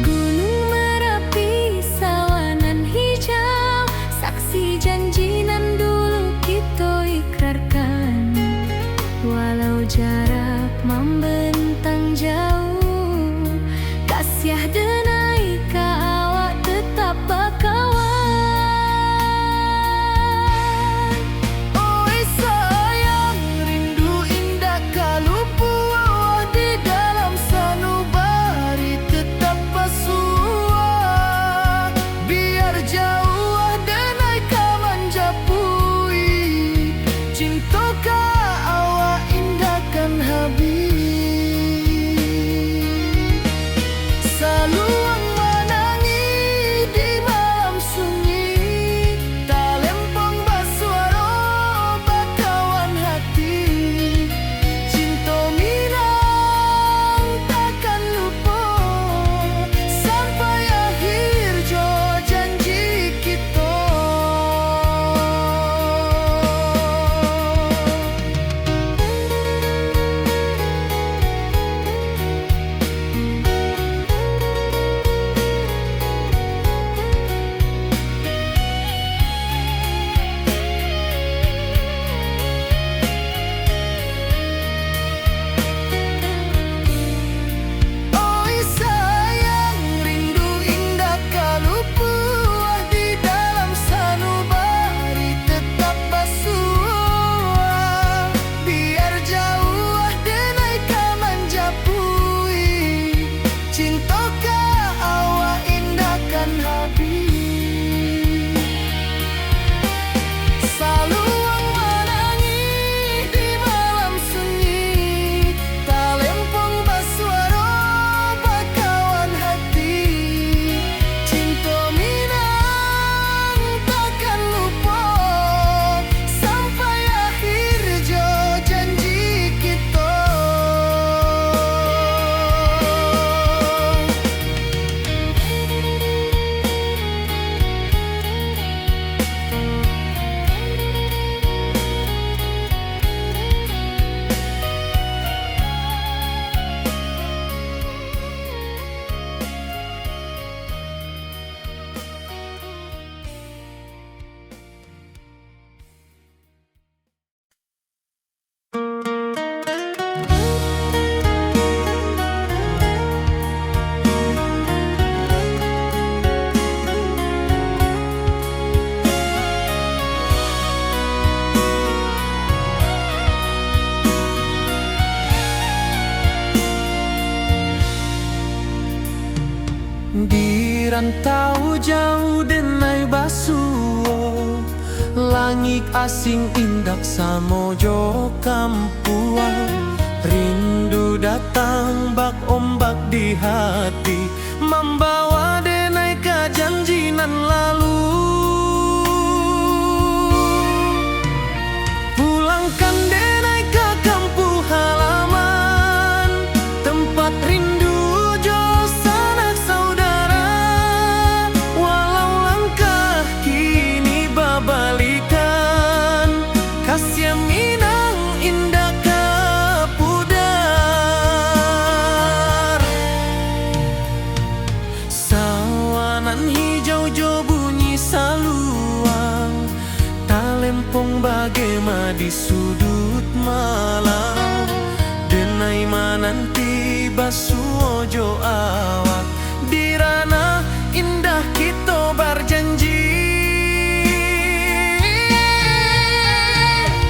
Gunung Merapi, sawanan hijau, saksi janji nan dulu kita ikrarkan. Walau jarak membentang jauh, kasih denai ka awak tetap bakawan. Oi sayang, rindu indah kalupua, di dalam sanubari tetap basua, biar jauh denai kaman japui, cinta ka awak indah kan rantau jauh denai basuo, langit asing indak samojo kampuan. Rindu datang bak ombak di hati, membawa denai ke janjinan lalu. Pulangkan denai ke kampung halaman, tempat rindu jo sanak saudara. Walau langkah kini babalikan, kasih minang indah ke pudar. Sawanan hijau jo bunyi saluang, talempong bagema di sudut malam. Denai mananti basuo jo awak, di ranah indah kita berjanji.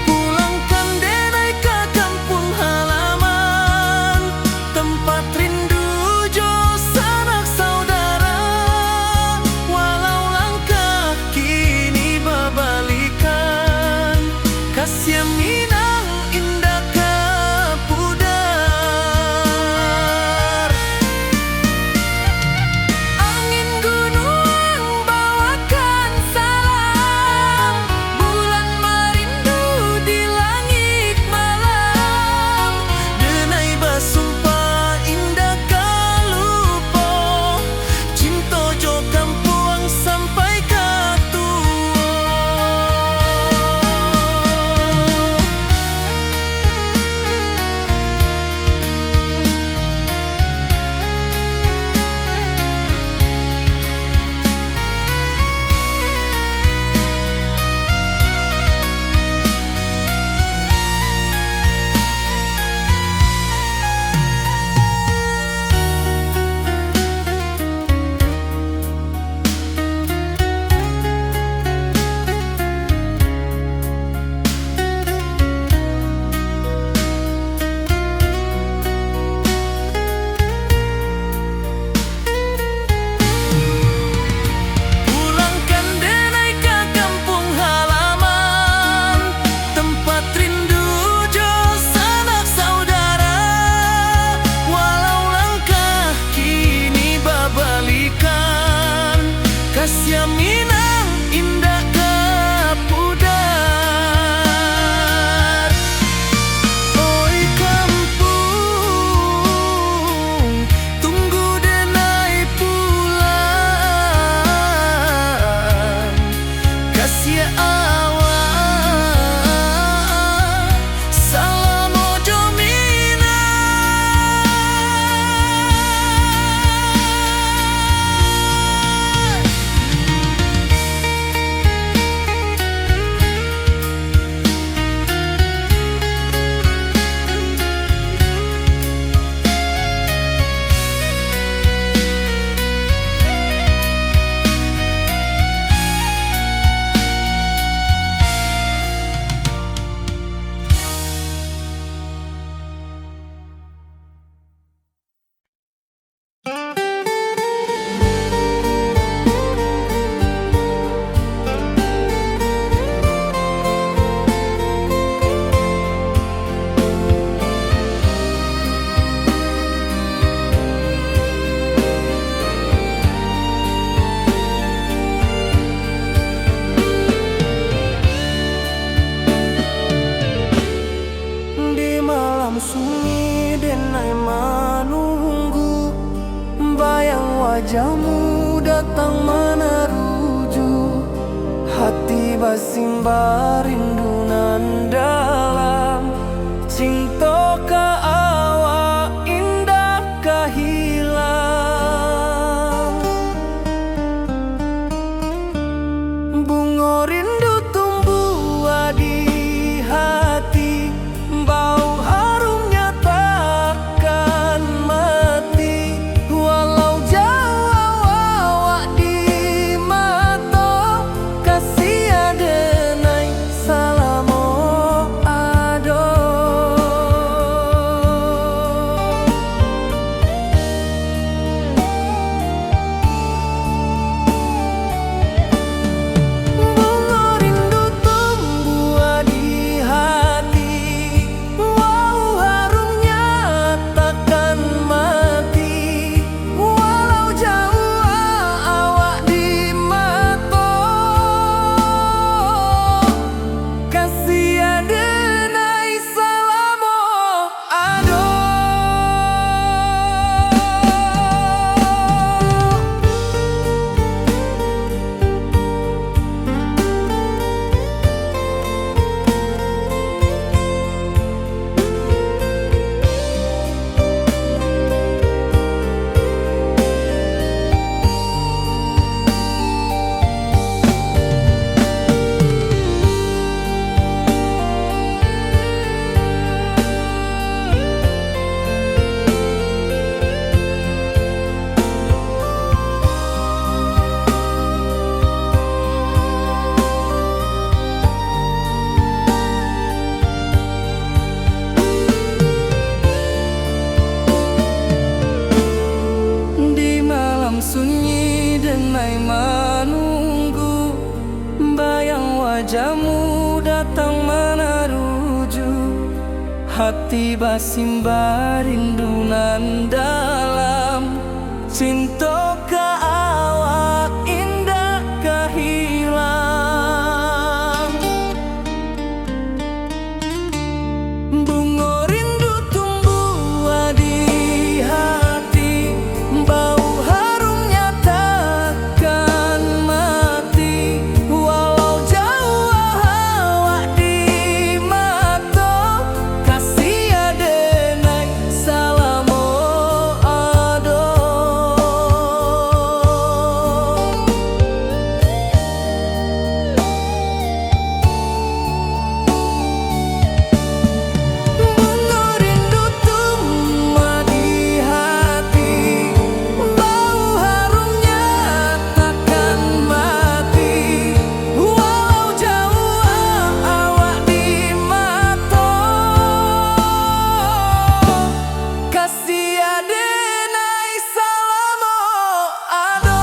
Pulangkan denai ke kampung halaman, tempat rindu jo sanak saudara. Walau langkah kini babalikan, kasih minang indah ke pudar. Angin gunung bawakan salam, bulan merindu di langit malam. Denai basumpah indah kalupo, cinta jo kampuang sampai ke tua. Pulangkan denai ke kampung halaman, tempat rindu jo sanak saudara. Walau langkah kini babalikan, kasih minang indah ke pudar. Oi kampung, tunggu denai pulang. Kasih awak salam ojo minang. Di malam sunyi denai menunggu, bayang wajahmu datang meneruju. Hati basimba rindu nan dalam, cinta ke awak indah kehilang. Bunga rindu tumbuh di hati, bau harumnya takkan mati. Walau jauh awak di mata, kasih denai salam denai menunggu, bayang wajahmu datang meneruju, hati basimba rindunan dalam cinta ka awak indah kehilang. Bunga rindu tumbuh di hati, bau harumnya takkan mati, walau jauh awak di mata, kasih adenai salamo ado. Bunga rindu tumbuh di hati, bau harumnya takkan mati, walau jauh awak di mata, kasih adenai salamo ado.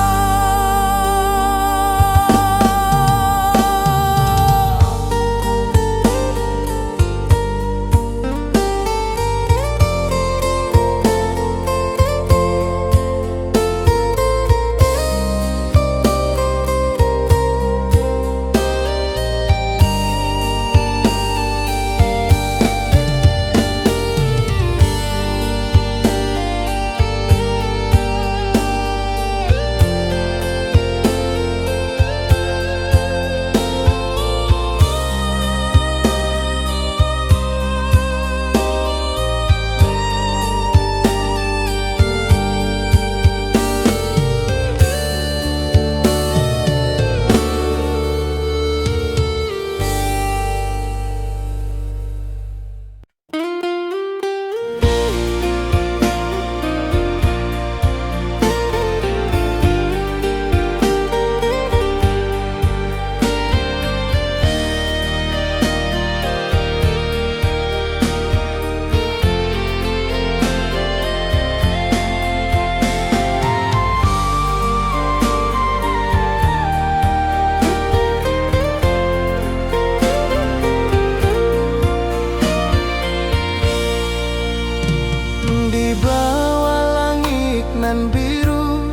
Di bawah langit nan biru,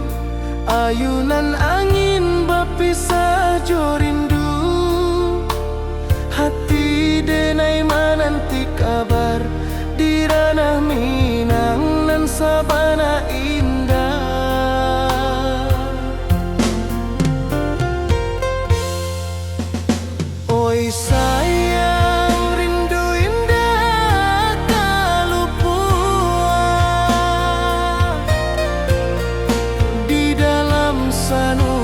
ayunan angin berpisah jo rindu, hati denai menanti kabar di ranah Minang nan sabana indah. Oi sayang, rindu indah kalupua di dalam sanu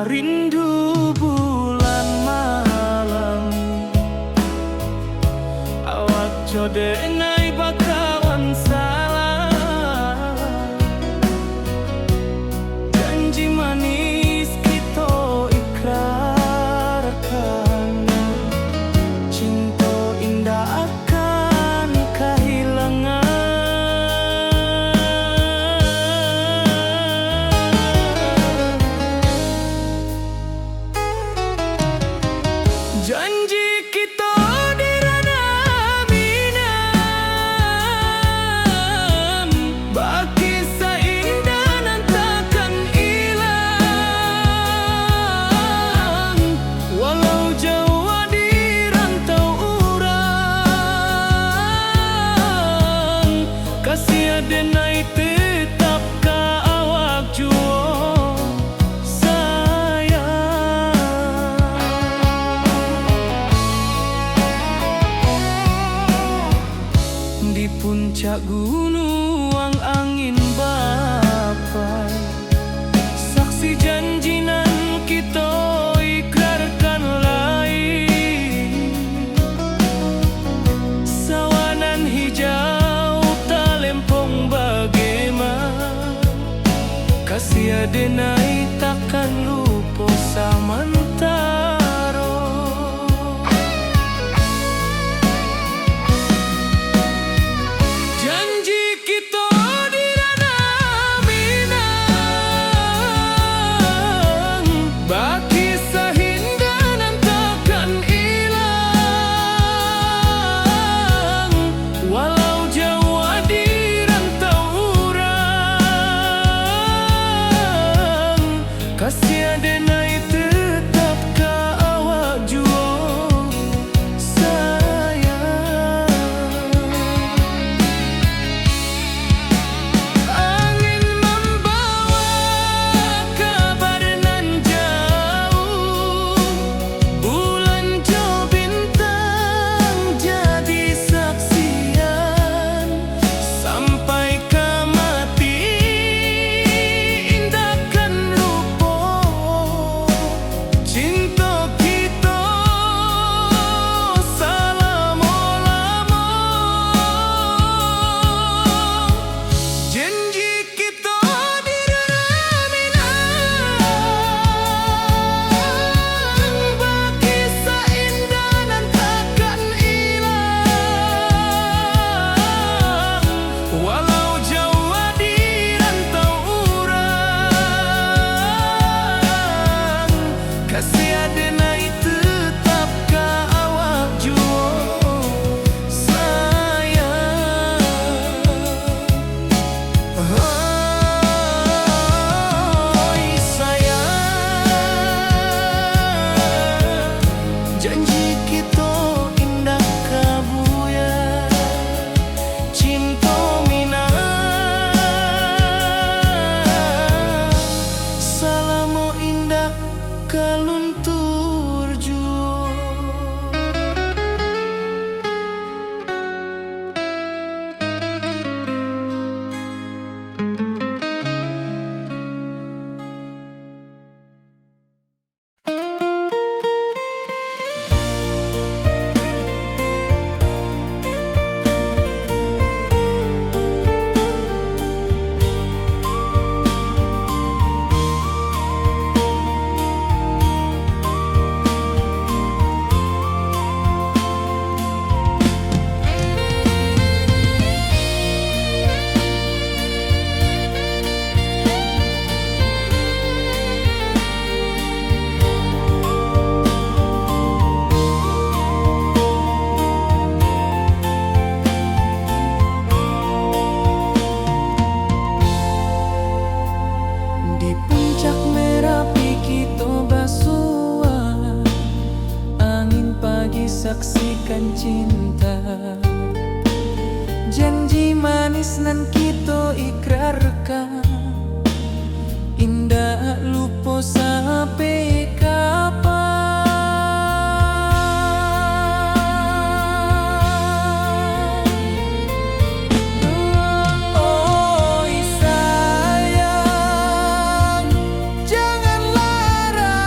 rindu bulan malam. Awak jodenai bakawan salah. Janji manis kita ikrarkan. Cinta indah akan kehilangan. Janji kita di ranah Minang, baki seindah nan takkan hilang. Walau jauh di rantau urang, kasih adenai tetap ka awak jua. Di puncak gunung angin bapai, saksi janji nan kita ikrarkan lain. Sawanan hijau talempong bagaimana, kasih adenai takkan lupa samantara. Janji kita di ranah Minang, baki sahinda nan takkan hilang. Walau jauh di rantau urang, kasih adenai tetap ka awak jua sayang. Angin membawa kabar nan jauh, bulan jo bintang jadi saksian. Sampai ke mati indahkan lupa cinta kita selama-lama. Janji kita di ranah Minang, baki seindah nan takkan hilang. Walau jauh di rantau urang, kasih adenai tetap ka awak jua sayang. Oi sayang, janji kita indah kabuya. Cinta Minang, salamo indah kaluntur jua. Di puncak Merapi kita basua, angin pagi saksikan cinta. Janji manis nan kita ikrarkan, indah lupa sampai kapan. Oi sayang, jangan larang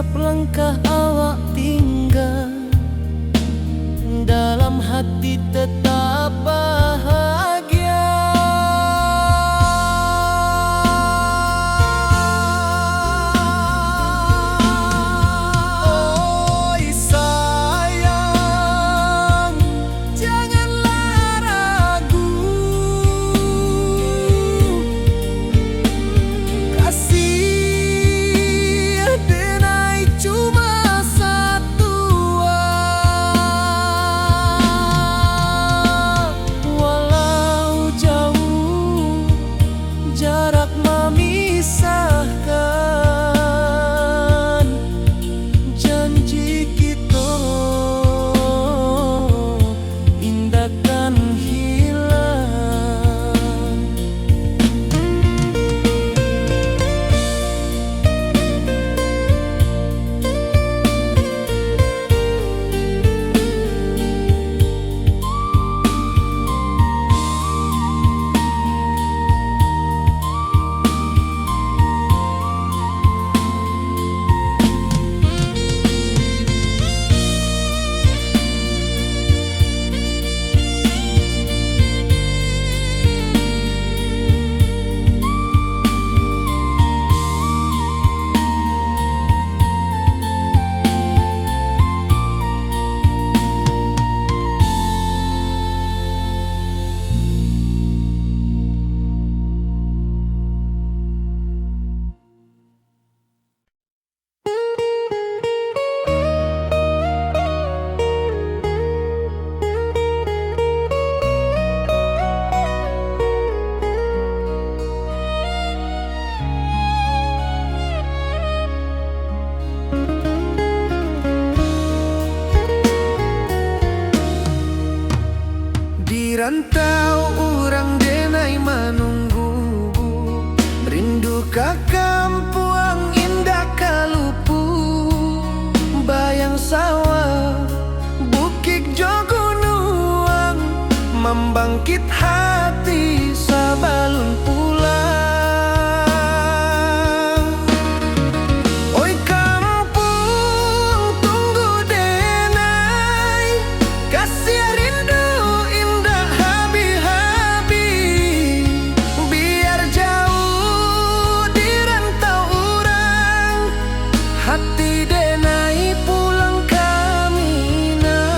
setiap langkah awak tinggal, dalam hati tetap bahagia. Oi sayang, janganlah ragu, kasih denai cuma satu. Walau jauh jarak memisahkan, janji kita indahkan hilang. Di rantau orang denai menunggu, rindu ka kampuang indah kalupu, bayang sawah bukit jogunuang, membangkit hati sabalun pulang. Oi kampung tunggu denai, kasih rindu indah habi-habi, biar jauh di rantau orang, hati denai pulang ke Minang.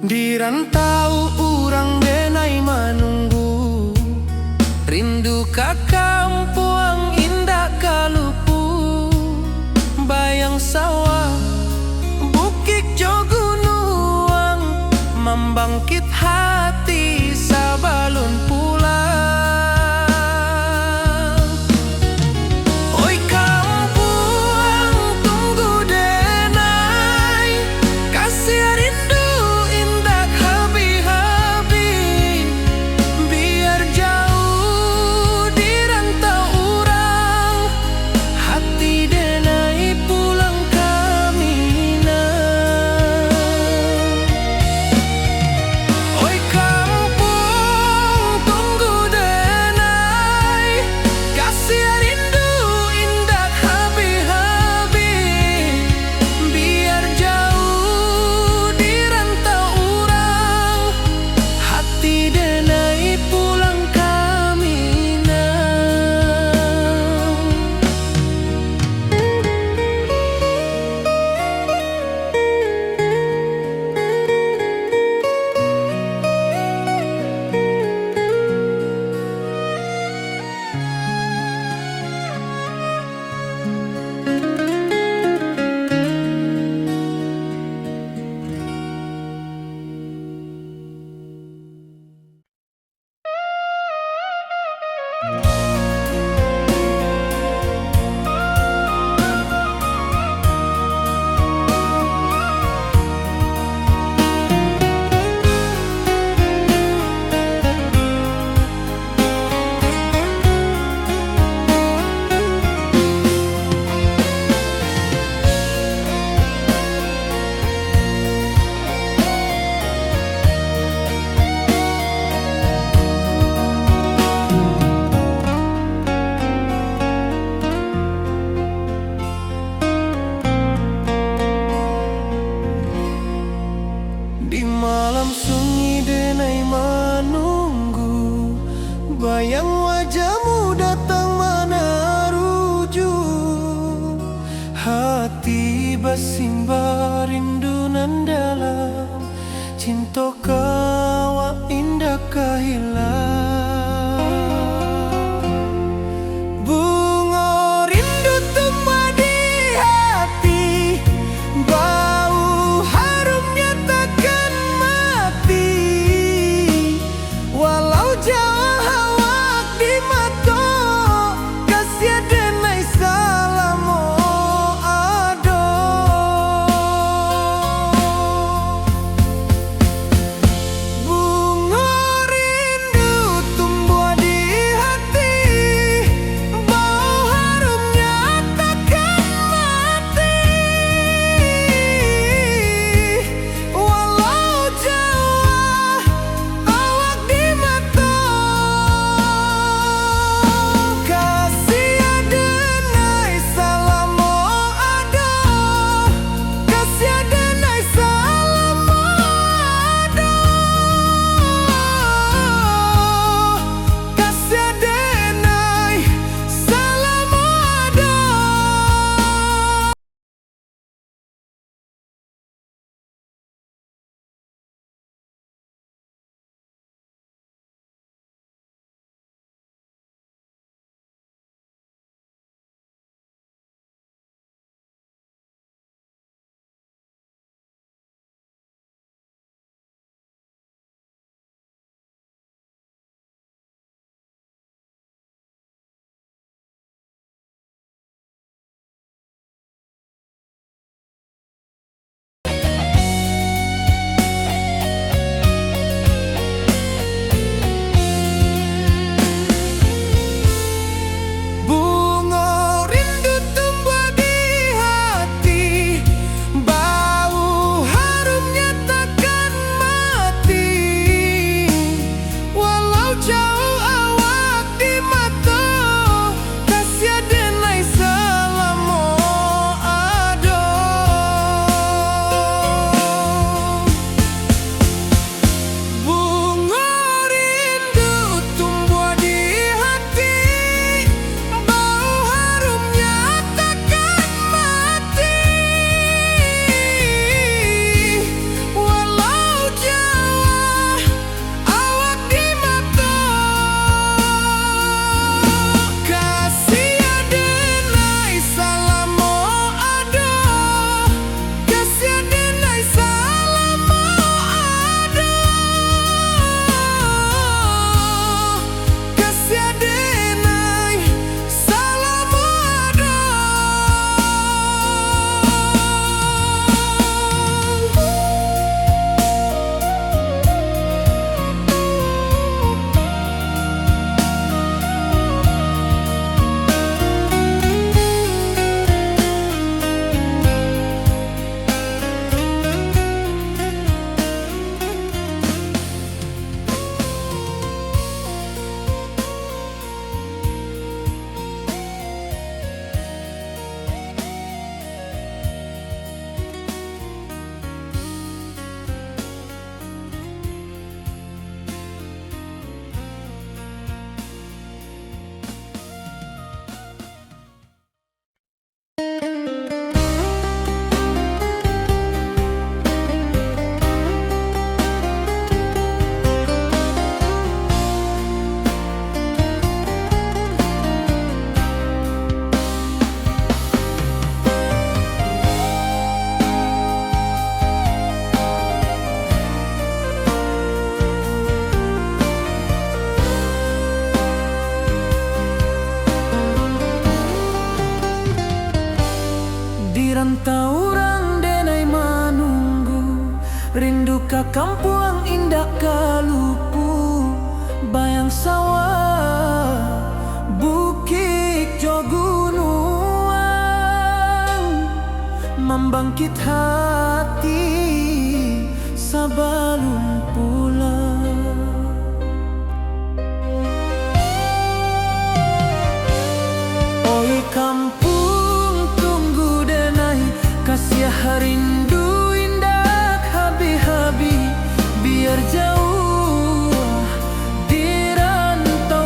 Di rantau urang denai menunggu, rindu ka kampuang indah kalupu, bayang sawah bukit jogunuang, membangkit hati sabalun pulang. Oi kampuang tunggu denai, kasih rindu indah habi-habi, biar jauh di rantau orang, hati denai pulang ke Minang. Oi kampung bayang wajahmu datang mana rujuk. Hati bersimbar rindu nan dalam, cinta kawa indah kehilang. Bunga rindu tumbuh di hati, bau harumnya takkan mati. Walau jauh awak di mata, kasih denai salamo ado. Bunga rindu tumbuh di hati, bau harumnya takkan mati. Walau jauh awak di mata, kasih denai salamo ado. Kasih denai salamo ado. Kasih denai salamo ado. Bunga rindu tumbuh di hati, bau harumnya takkan mati. Walau jauh awak di mata, kasih denai salamo ado. Bunga rindu tumbuh di hati, bau harumnya takkan mati. Walau jauh awak di mata, kasih denai salamo ado. Kasih denai salamo ado. Kasih denai salamo ado. Di rantau orang denai manunggu, rindu ka kampung indah kalupu. Bayang sawah, bukit jo gunung, membangkit hati sabalun pulang. Oi kampung tunggu denai, kasih rindu indah habi-habi. Biar jauh di rantau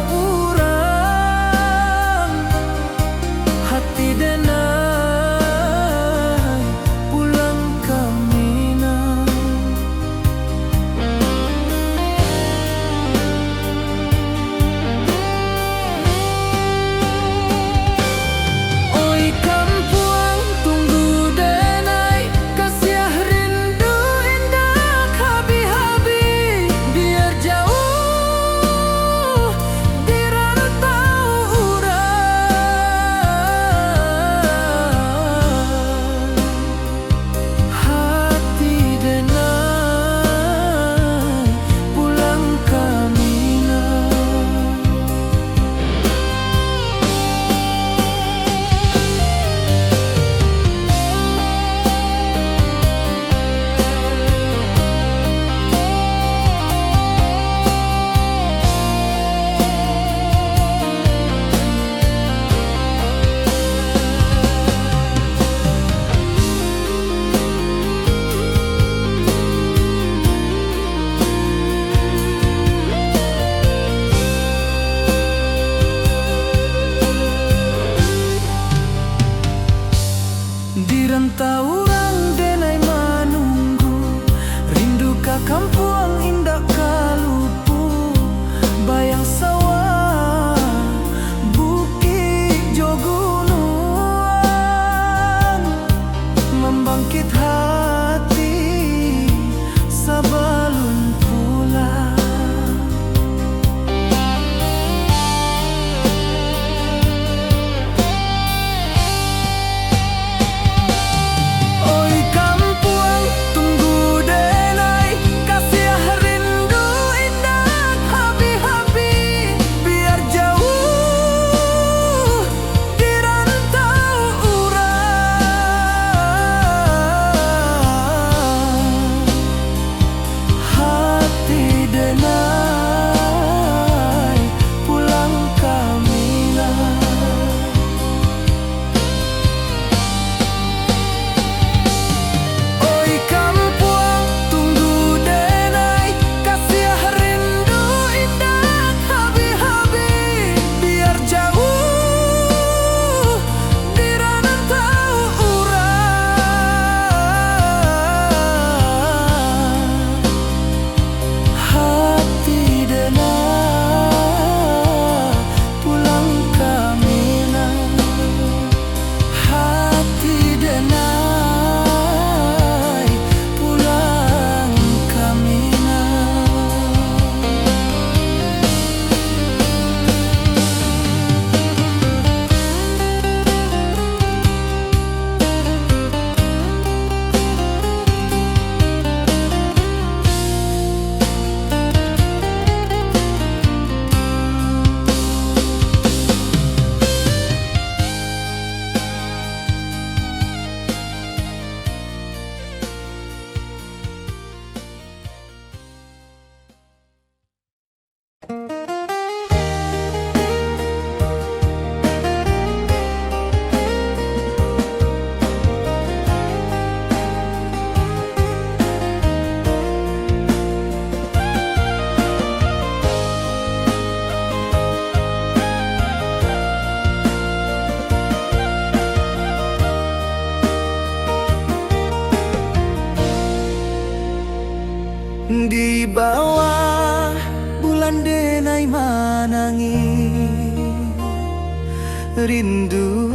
rindu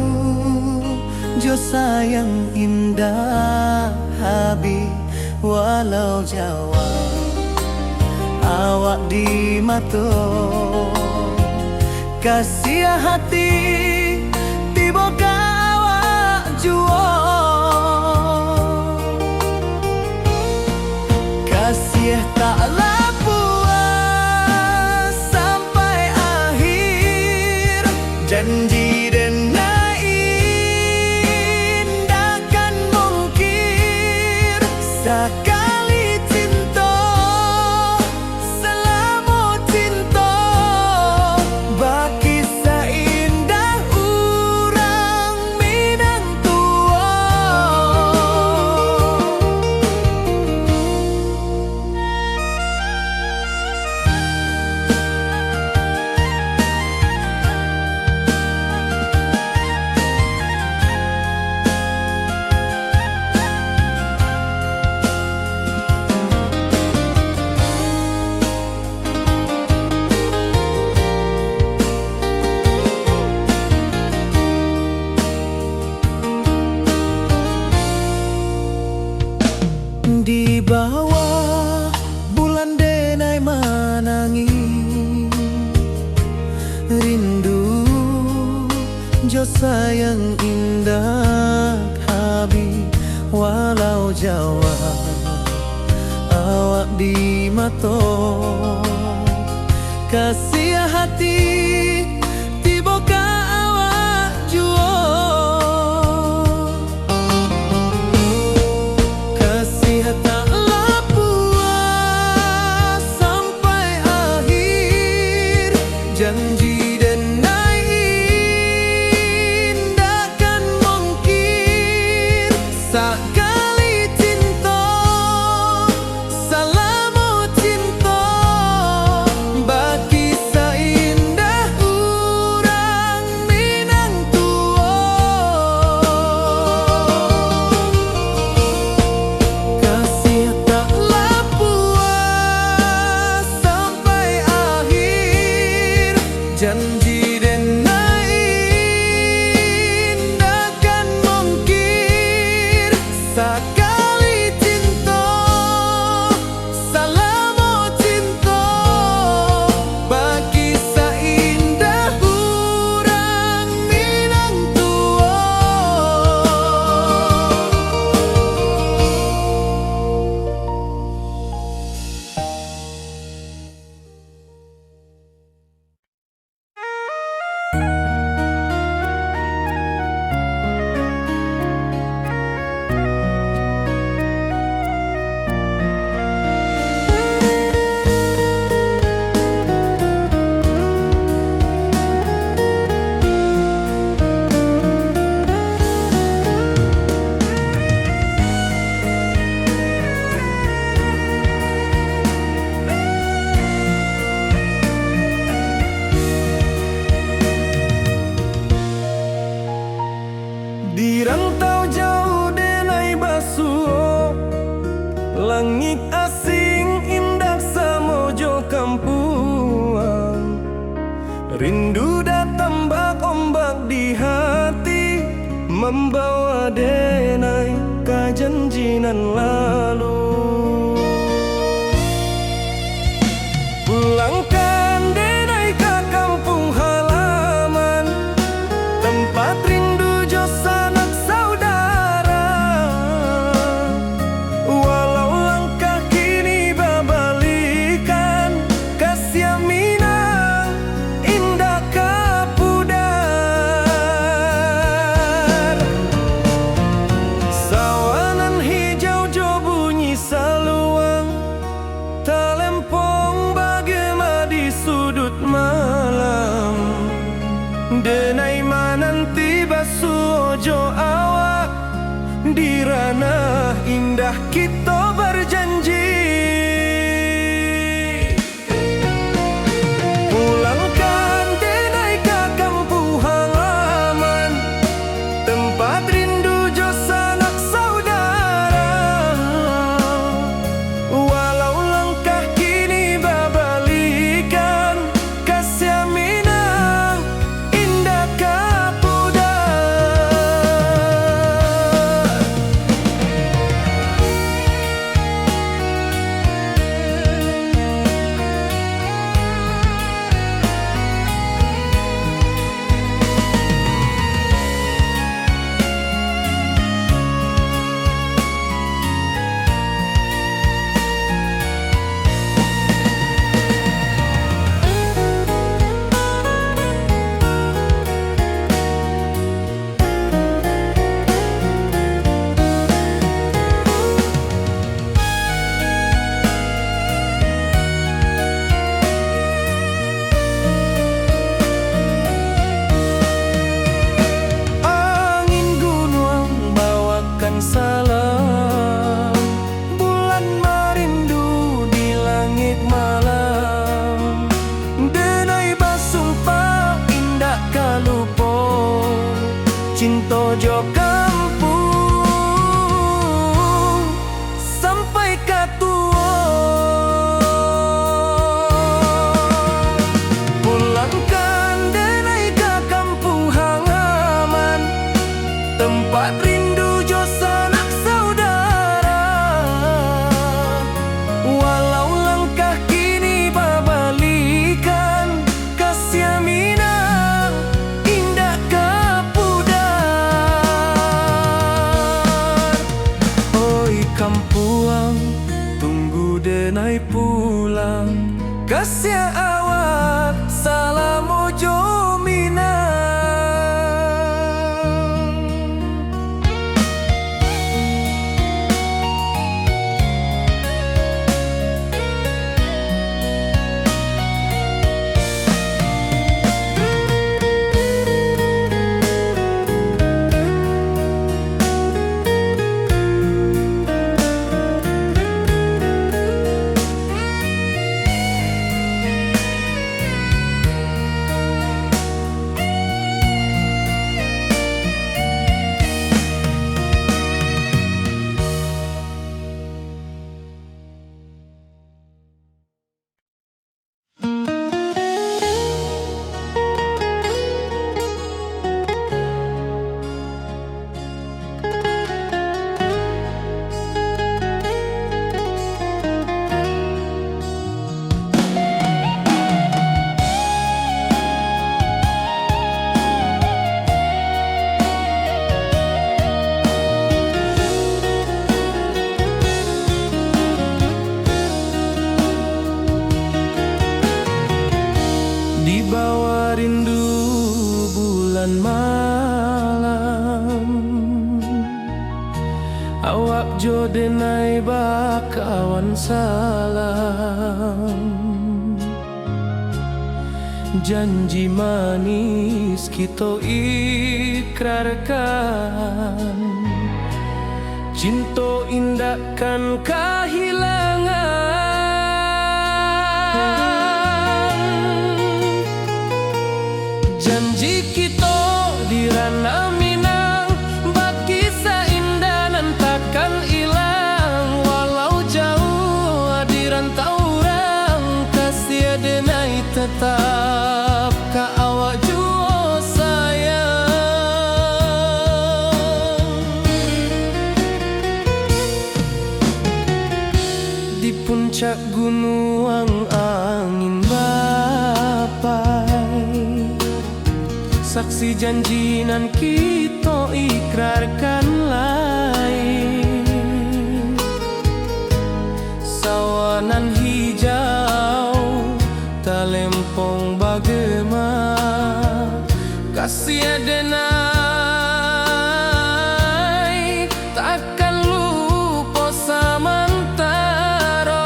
jo sayang indah habi walau Jawa awak di mato kasih hati tiba awak juo kasih taklah puas sampai akhir janji dan takkan mungkir sekali cinta selama cinta baki seindah urang Minang tua. Di bawah bulan denai manangi rindu jo sayang indah habi walau Jawa awak di mato kasih hati tiba ka awak juo taklah puas sampai akhir janji dan takkan mungkir sekali cinta selama cinta baki seindah urang Minang tua. Kasih taklah puas sampai akhir janji dan takkan mungkir sekali cinta selama cinta baki seindah urang Minang tua. Di rantau jauh denai basuh langit asing indah samojo kampuang rindu datang bak ombak di hati membawa denai ke janjinan lalu pulangkan denai ke kampung halaman tempat rindu jo sanak saudara walau langkah kini babalikan kasih Minang indah kapudar sawanan hijau jo bunyi saluang talempong bagema di sudut malam denai mananti basuh jo awak di ranah indah kita berjanji pulangkan denai ke kampung halaman tempat rindu jo sanak saudara walau langkah kini babalikan kasih Minang indah kapudar. sia awak salam ojo minang. Di bawah rindu bulan malam, awak jo denai bakawan salam. Janji manis kita ikrarkan, cinta indahkan kehilangan. Janji kita di ranah Minang, bakisah indah nan takkan hilang. Walau jauh di rantau orang, kasih denai tetap ka awak jua sayang. Di puncak gunung angin bapai, saksi janji nan kita ikrarkan lain. Sawanan hijau talempong bagema, kasih denai takkan lupa samantara.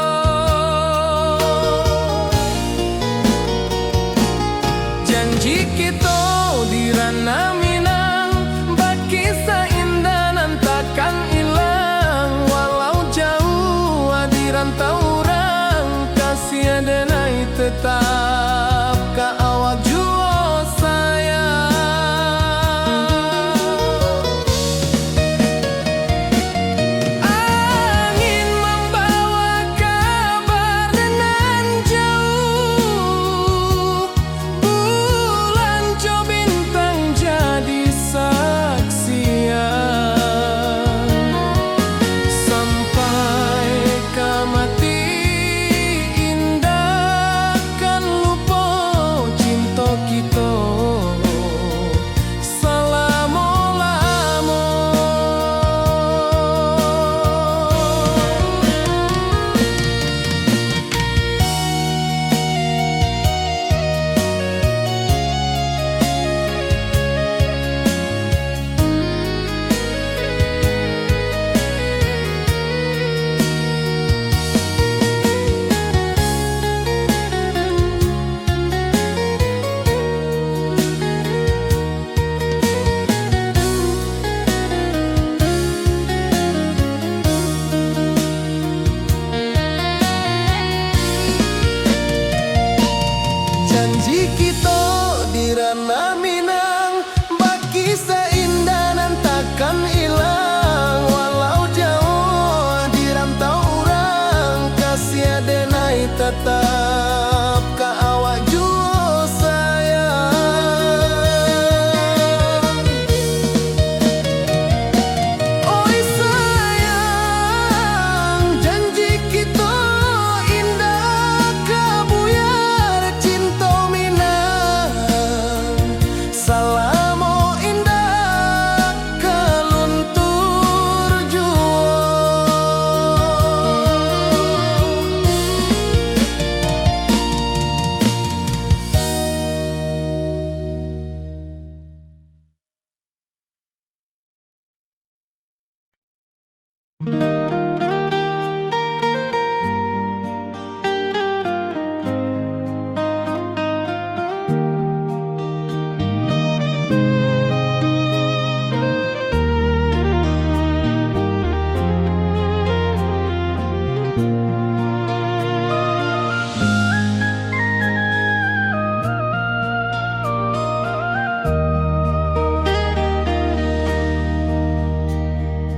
Janji kita di ranah Minang, bakisah indah nan takkan hilang. Walau jauh di rantau orang, kasih denai tetap ka awak jua sayang. Angin membawa kabar nan jauh, bulan jo bintang jadi saksian. Sampai ke mati indah kan lupa cinta kita selama-lama. Janji kita di ranah Minang, bakisah indah nan takkan hilang. Walau jauh di rantau orang, kasih denai tetap ka awak jua sayang. Oi sayang, janji kita indah kabuyar cinta Minang.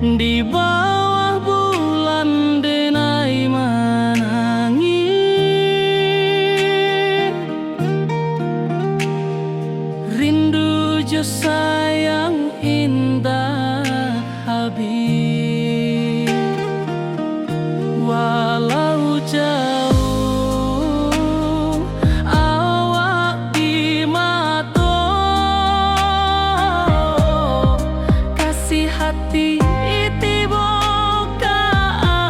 Di bawah bulan denai menangi, rindu jo sayang indah habis. Walau jauh awak di mata, kasih hati tiba ka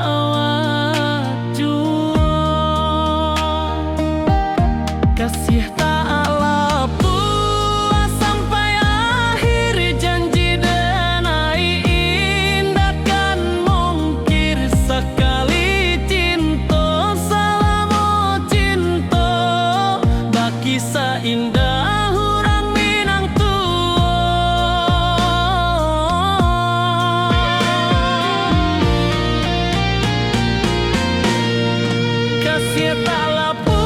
awak jua. Kasih tak lapu sampai akhir, janji denai indah kan mungkir. Sekali cinta selama cinta, baki seindah orang Minang tua. Kasih tak lapu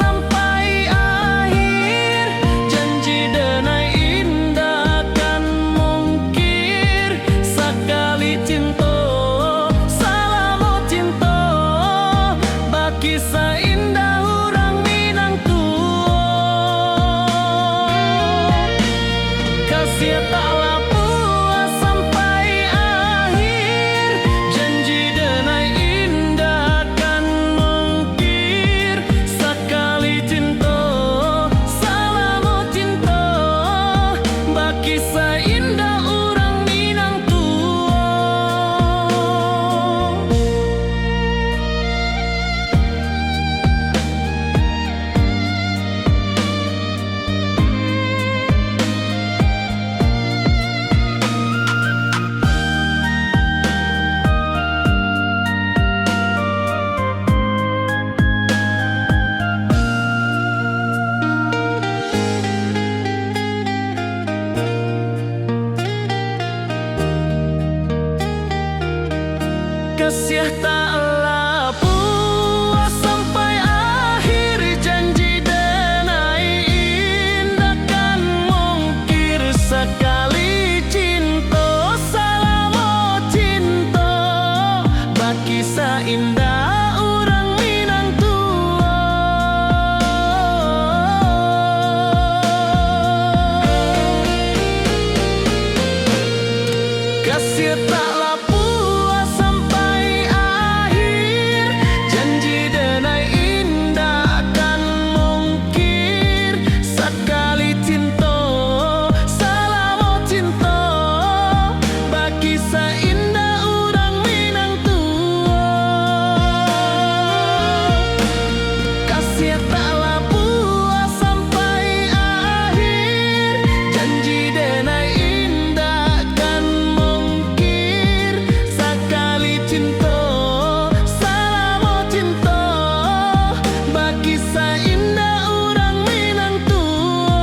sampai akhir, janji denai indah kan mungkir. Sekali cinta selama cinta, baki seindah orang Minang tua. Kasih tak lapu sampai akhir, janji denai indah kan mungkir. Sekali cinta selama cinta, baki seindah orang Minang tua. Kasih tak lapu sampai akhir, janji denai indah kan mungkir. Sekali cinta selama cinta, baki seindah orang Minang tua. Kasih tak lapu sampai akhir, janji denai indah kan mungkir. Sekali cinta selama cinta, baki seindah orang Minang tua. Kasih tak lapu sampai akhir, janji denai indah kan mungkir. Sekali cinta selama cinta, baki seindah orang Minang tua.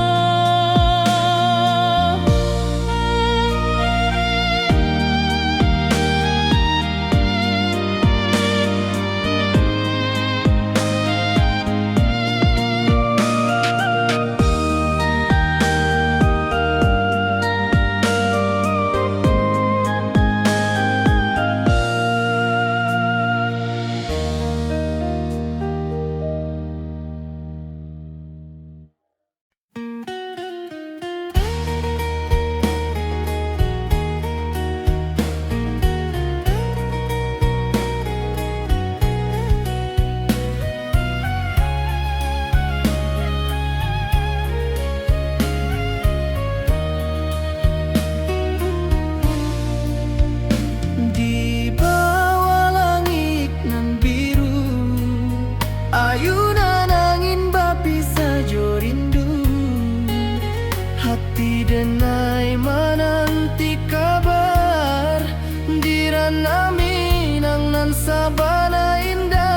Di bawah langit nan biru, ayunan angin bapi sajo rindu. Hati denai menanti kabar, di ranah Minang nan sabana indah.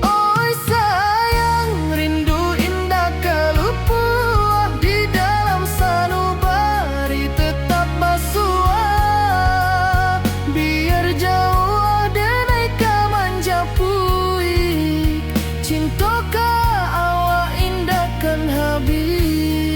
Oi sayang, rindu indah kalupua, di dalam sanubari tetap basua. Biar jauh denai ka manjapui, cinta ka awak indah kan habis.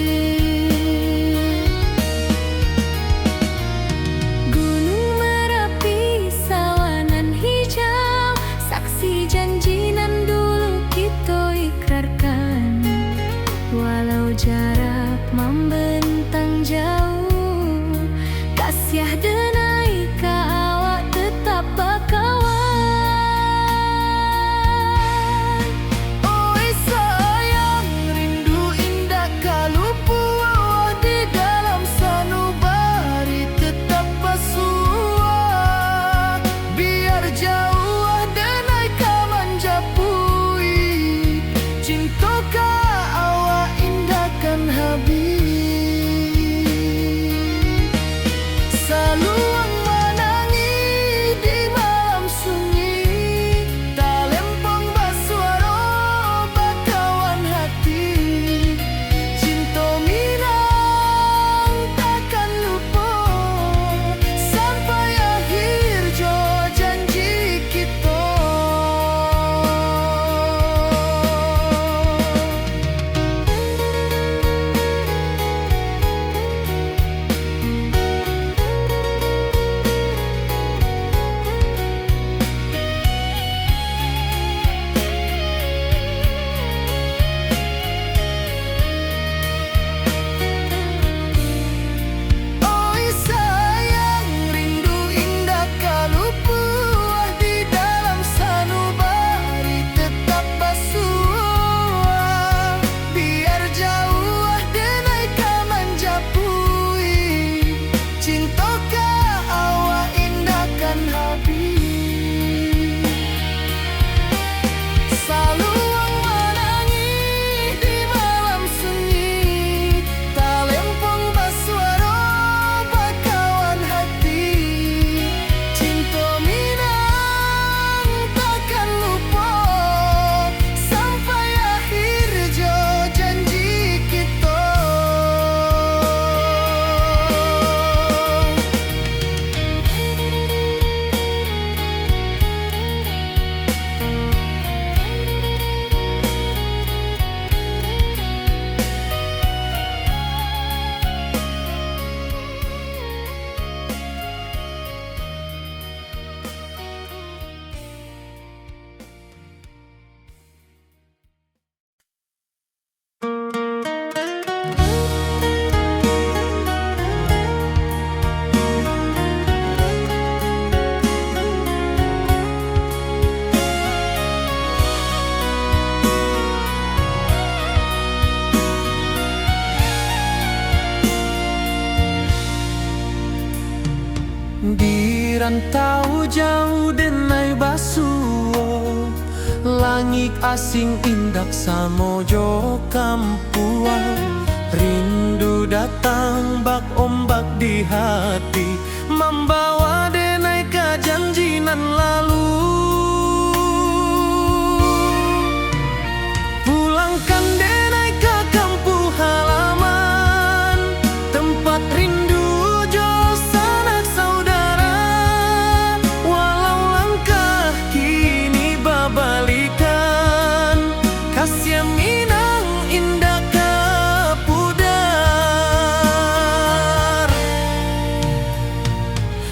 rantau jauh denai basuo, langit asing indak samojo kampuang. Rindu datang bak ombak di hati, membawa denai ke janjinan lalu. Pulangkan denai ke kampung halaman, tempat rindu jo sanak saudara. Walau langkah kini babalikan, kasih Minang indah ke pudar.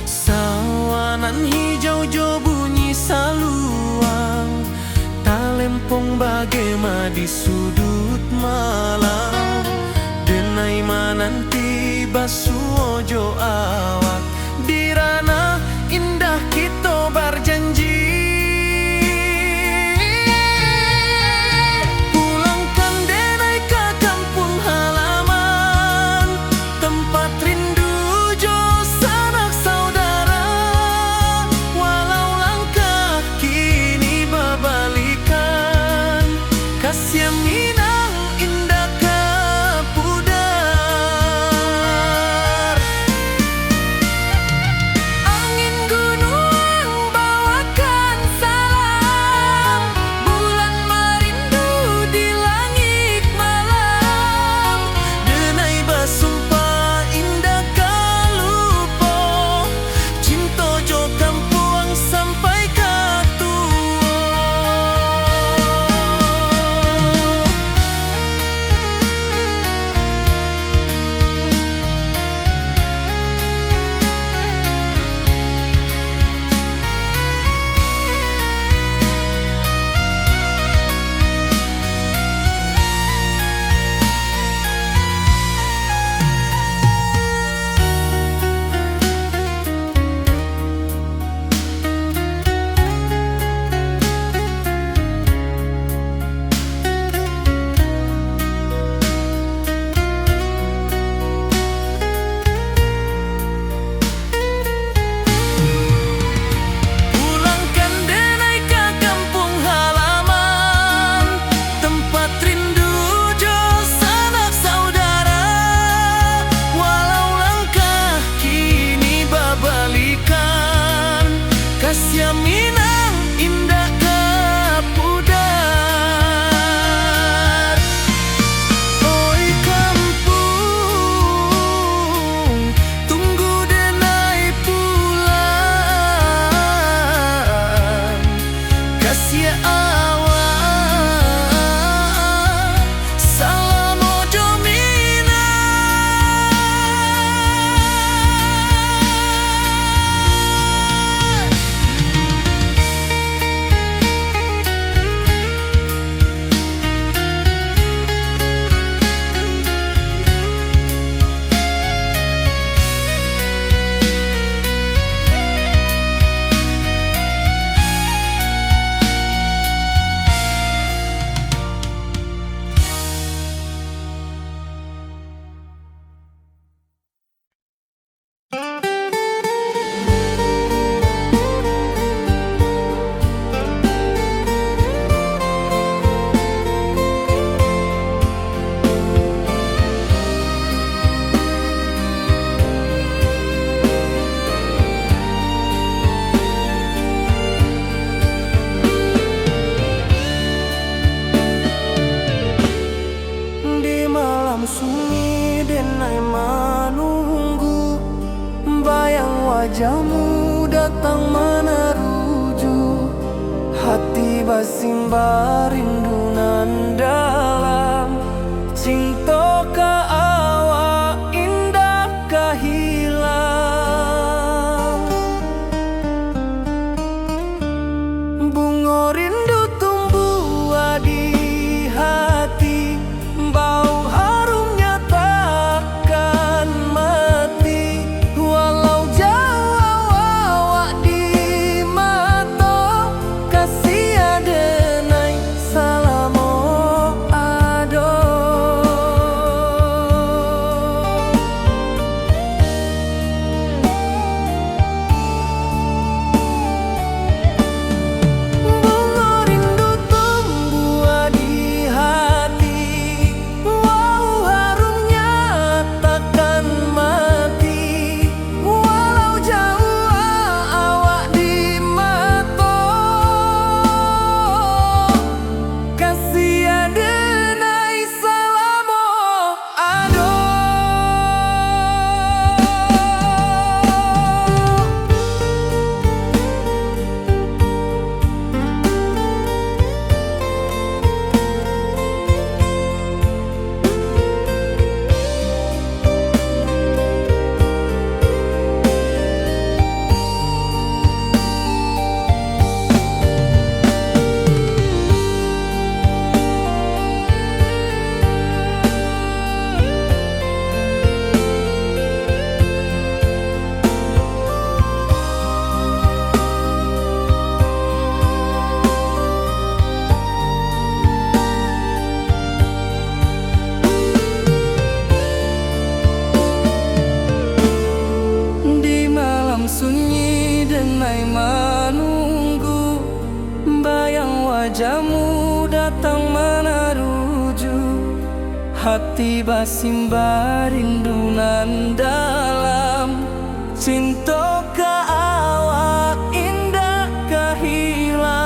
Sawanan hijau jo bunyi saluang, talempong bagema di sudut malam. Denai mananti basuo jo awak, di ranah indah kita berjanji. Pulangkan denai ke kampung halaman, tempat rindu jo sanak saudara. Walau langkah kini babalikan, kasih Minang indah ke pudar. Angin gunung bawakan salam, bulan merindu di langit malam. Denai basumpah indah kalupo, cinta jo kampuang sampai ke tua. Pulangkan denai ke kampung halaman, tempat rindu jo sanak saudara. Walau langkah kini babalikan, kasih Minang indah ke pudar. Oi kampung, tunggu denai pulang, kasih awak salam ojo Minang. Di malam sunyi denai menunggu, bayang wajahmu datang meneruju. Hati basimba rindu nan dalam, cinta ke awak indah kehilang. Bunga rindu tumbuh di hati, bau harumnya takkan mati. Walau jauh awak di mata, kasih denai hati basimba rindunan dalam cinta ka awak indah kahilang.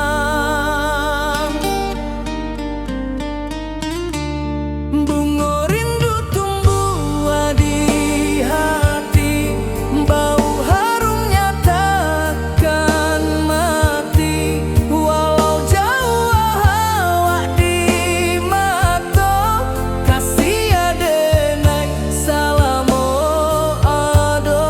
Bunga rindu tumbuh di hati, bau harumnya takkan mati. Walau jauh awak di mata, kasih adenai salamo ado.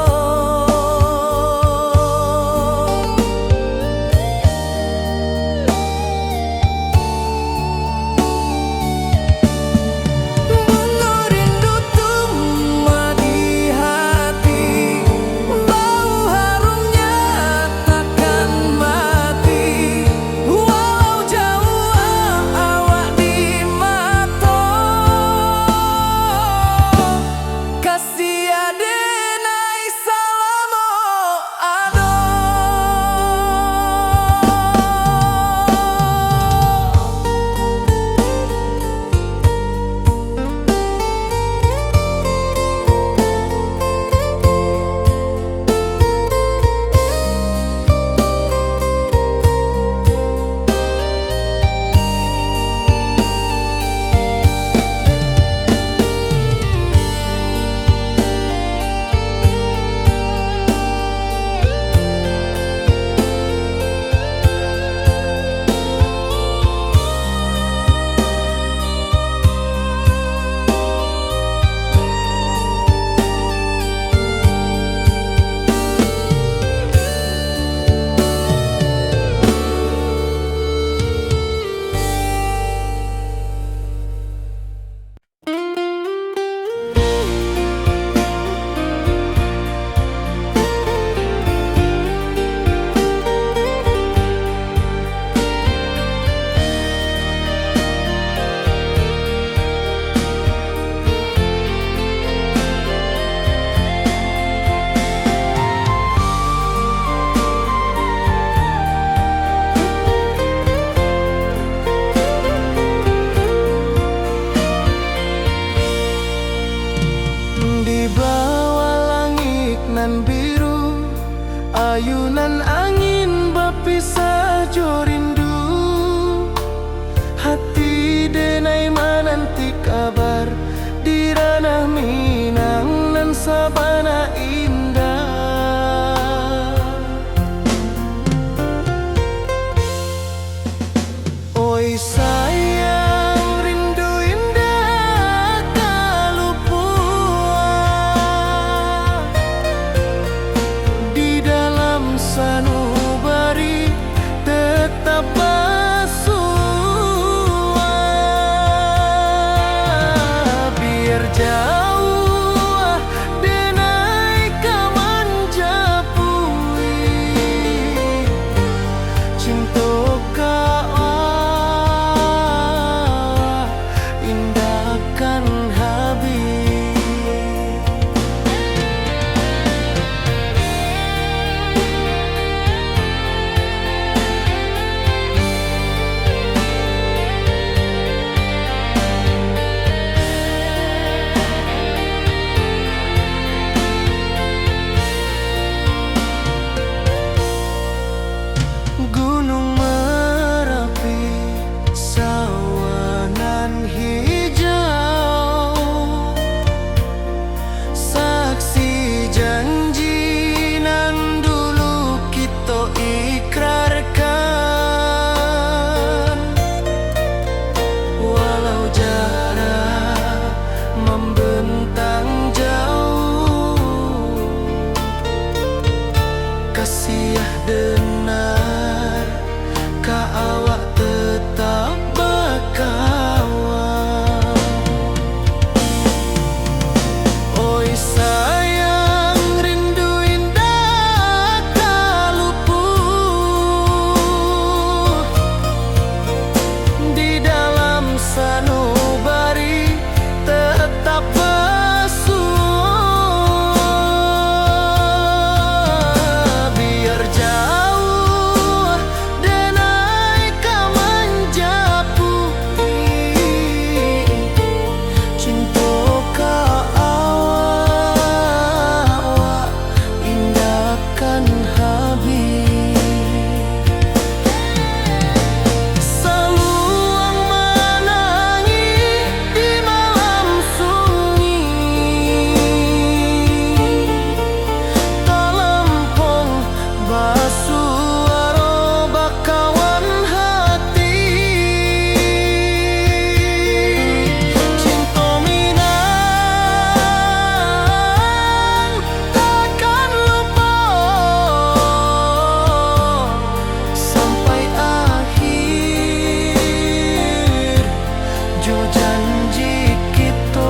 Jo janji kita.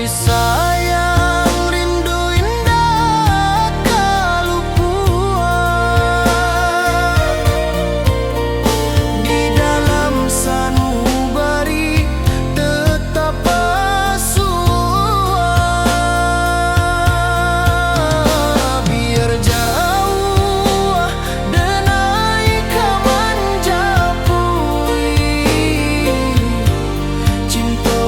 Sayang, rindu indah kalupuan di dalam sanubari tetap asuhan. Biar jauh denai kaman japui cinta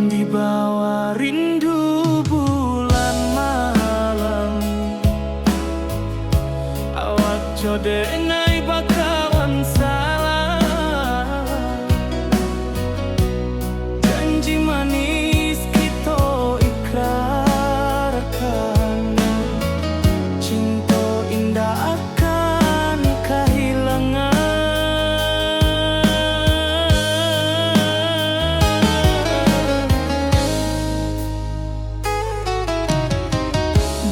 di bawah rindu bulan malam, awak jodenai bakawan salah. Janji manis kita ikrarkan, cinta indah akan kehilangan.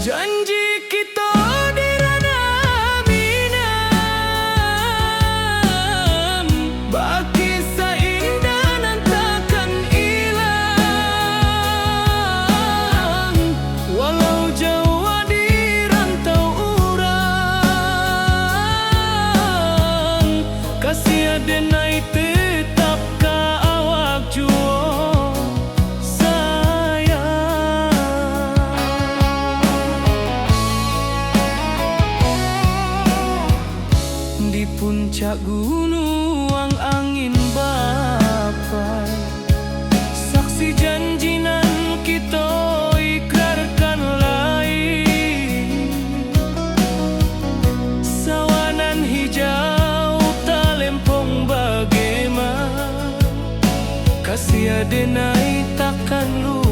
Janji kita di ranah minam, baki seindah nan takkan hilang. Walau jauh di rantau urang, kasih adenai tetap ka awak jua di puncak gunung angin bapai. Saksi janji nan kita ikrarkan lain, sawanan hijau talempong bagaimana, kasih adenai takkan lupa.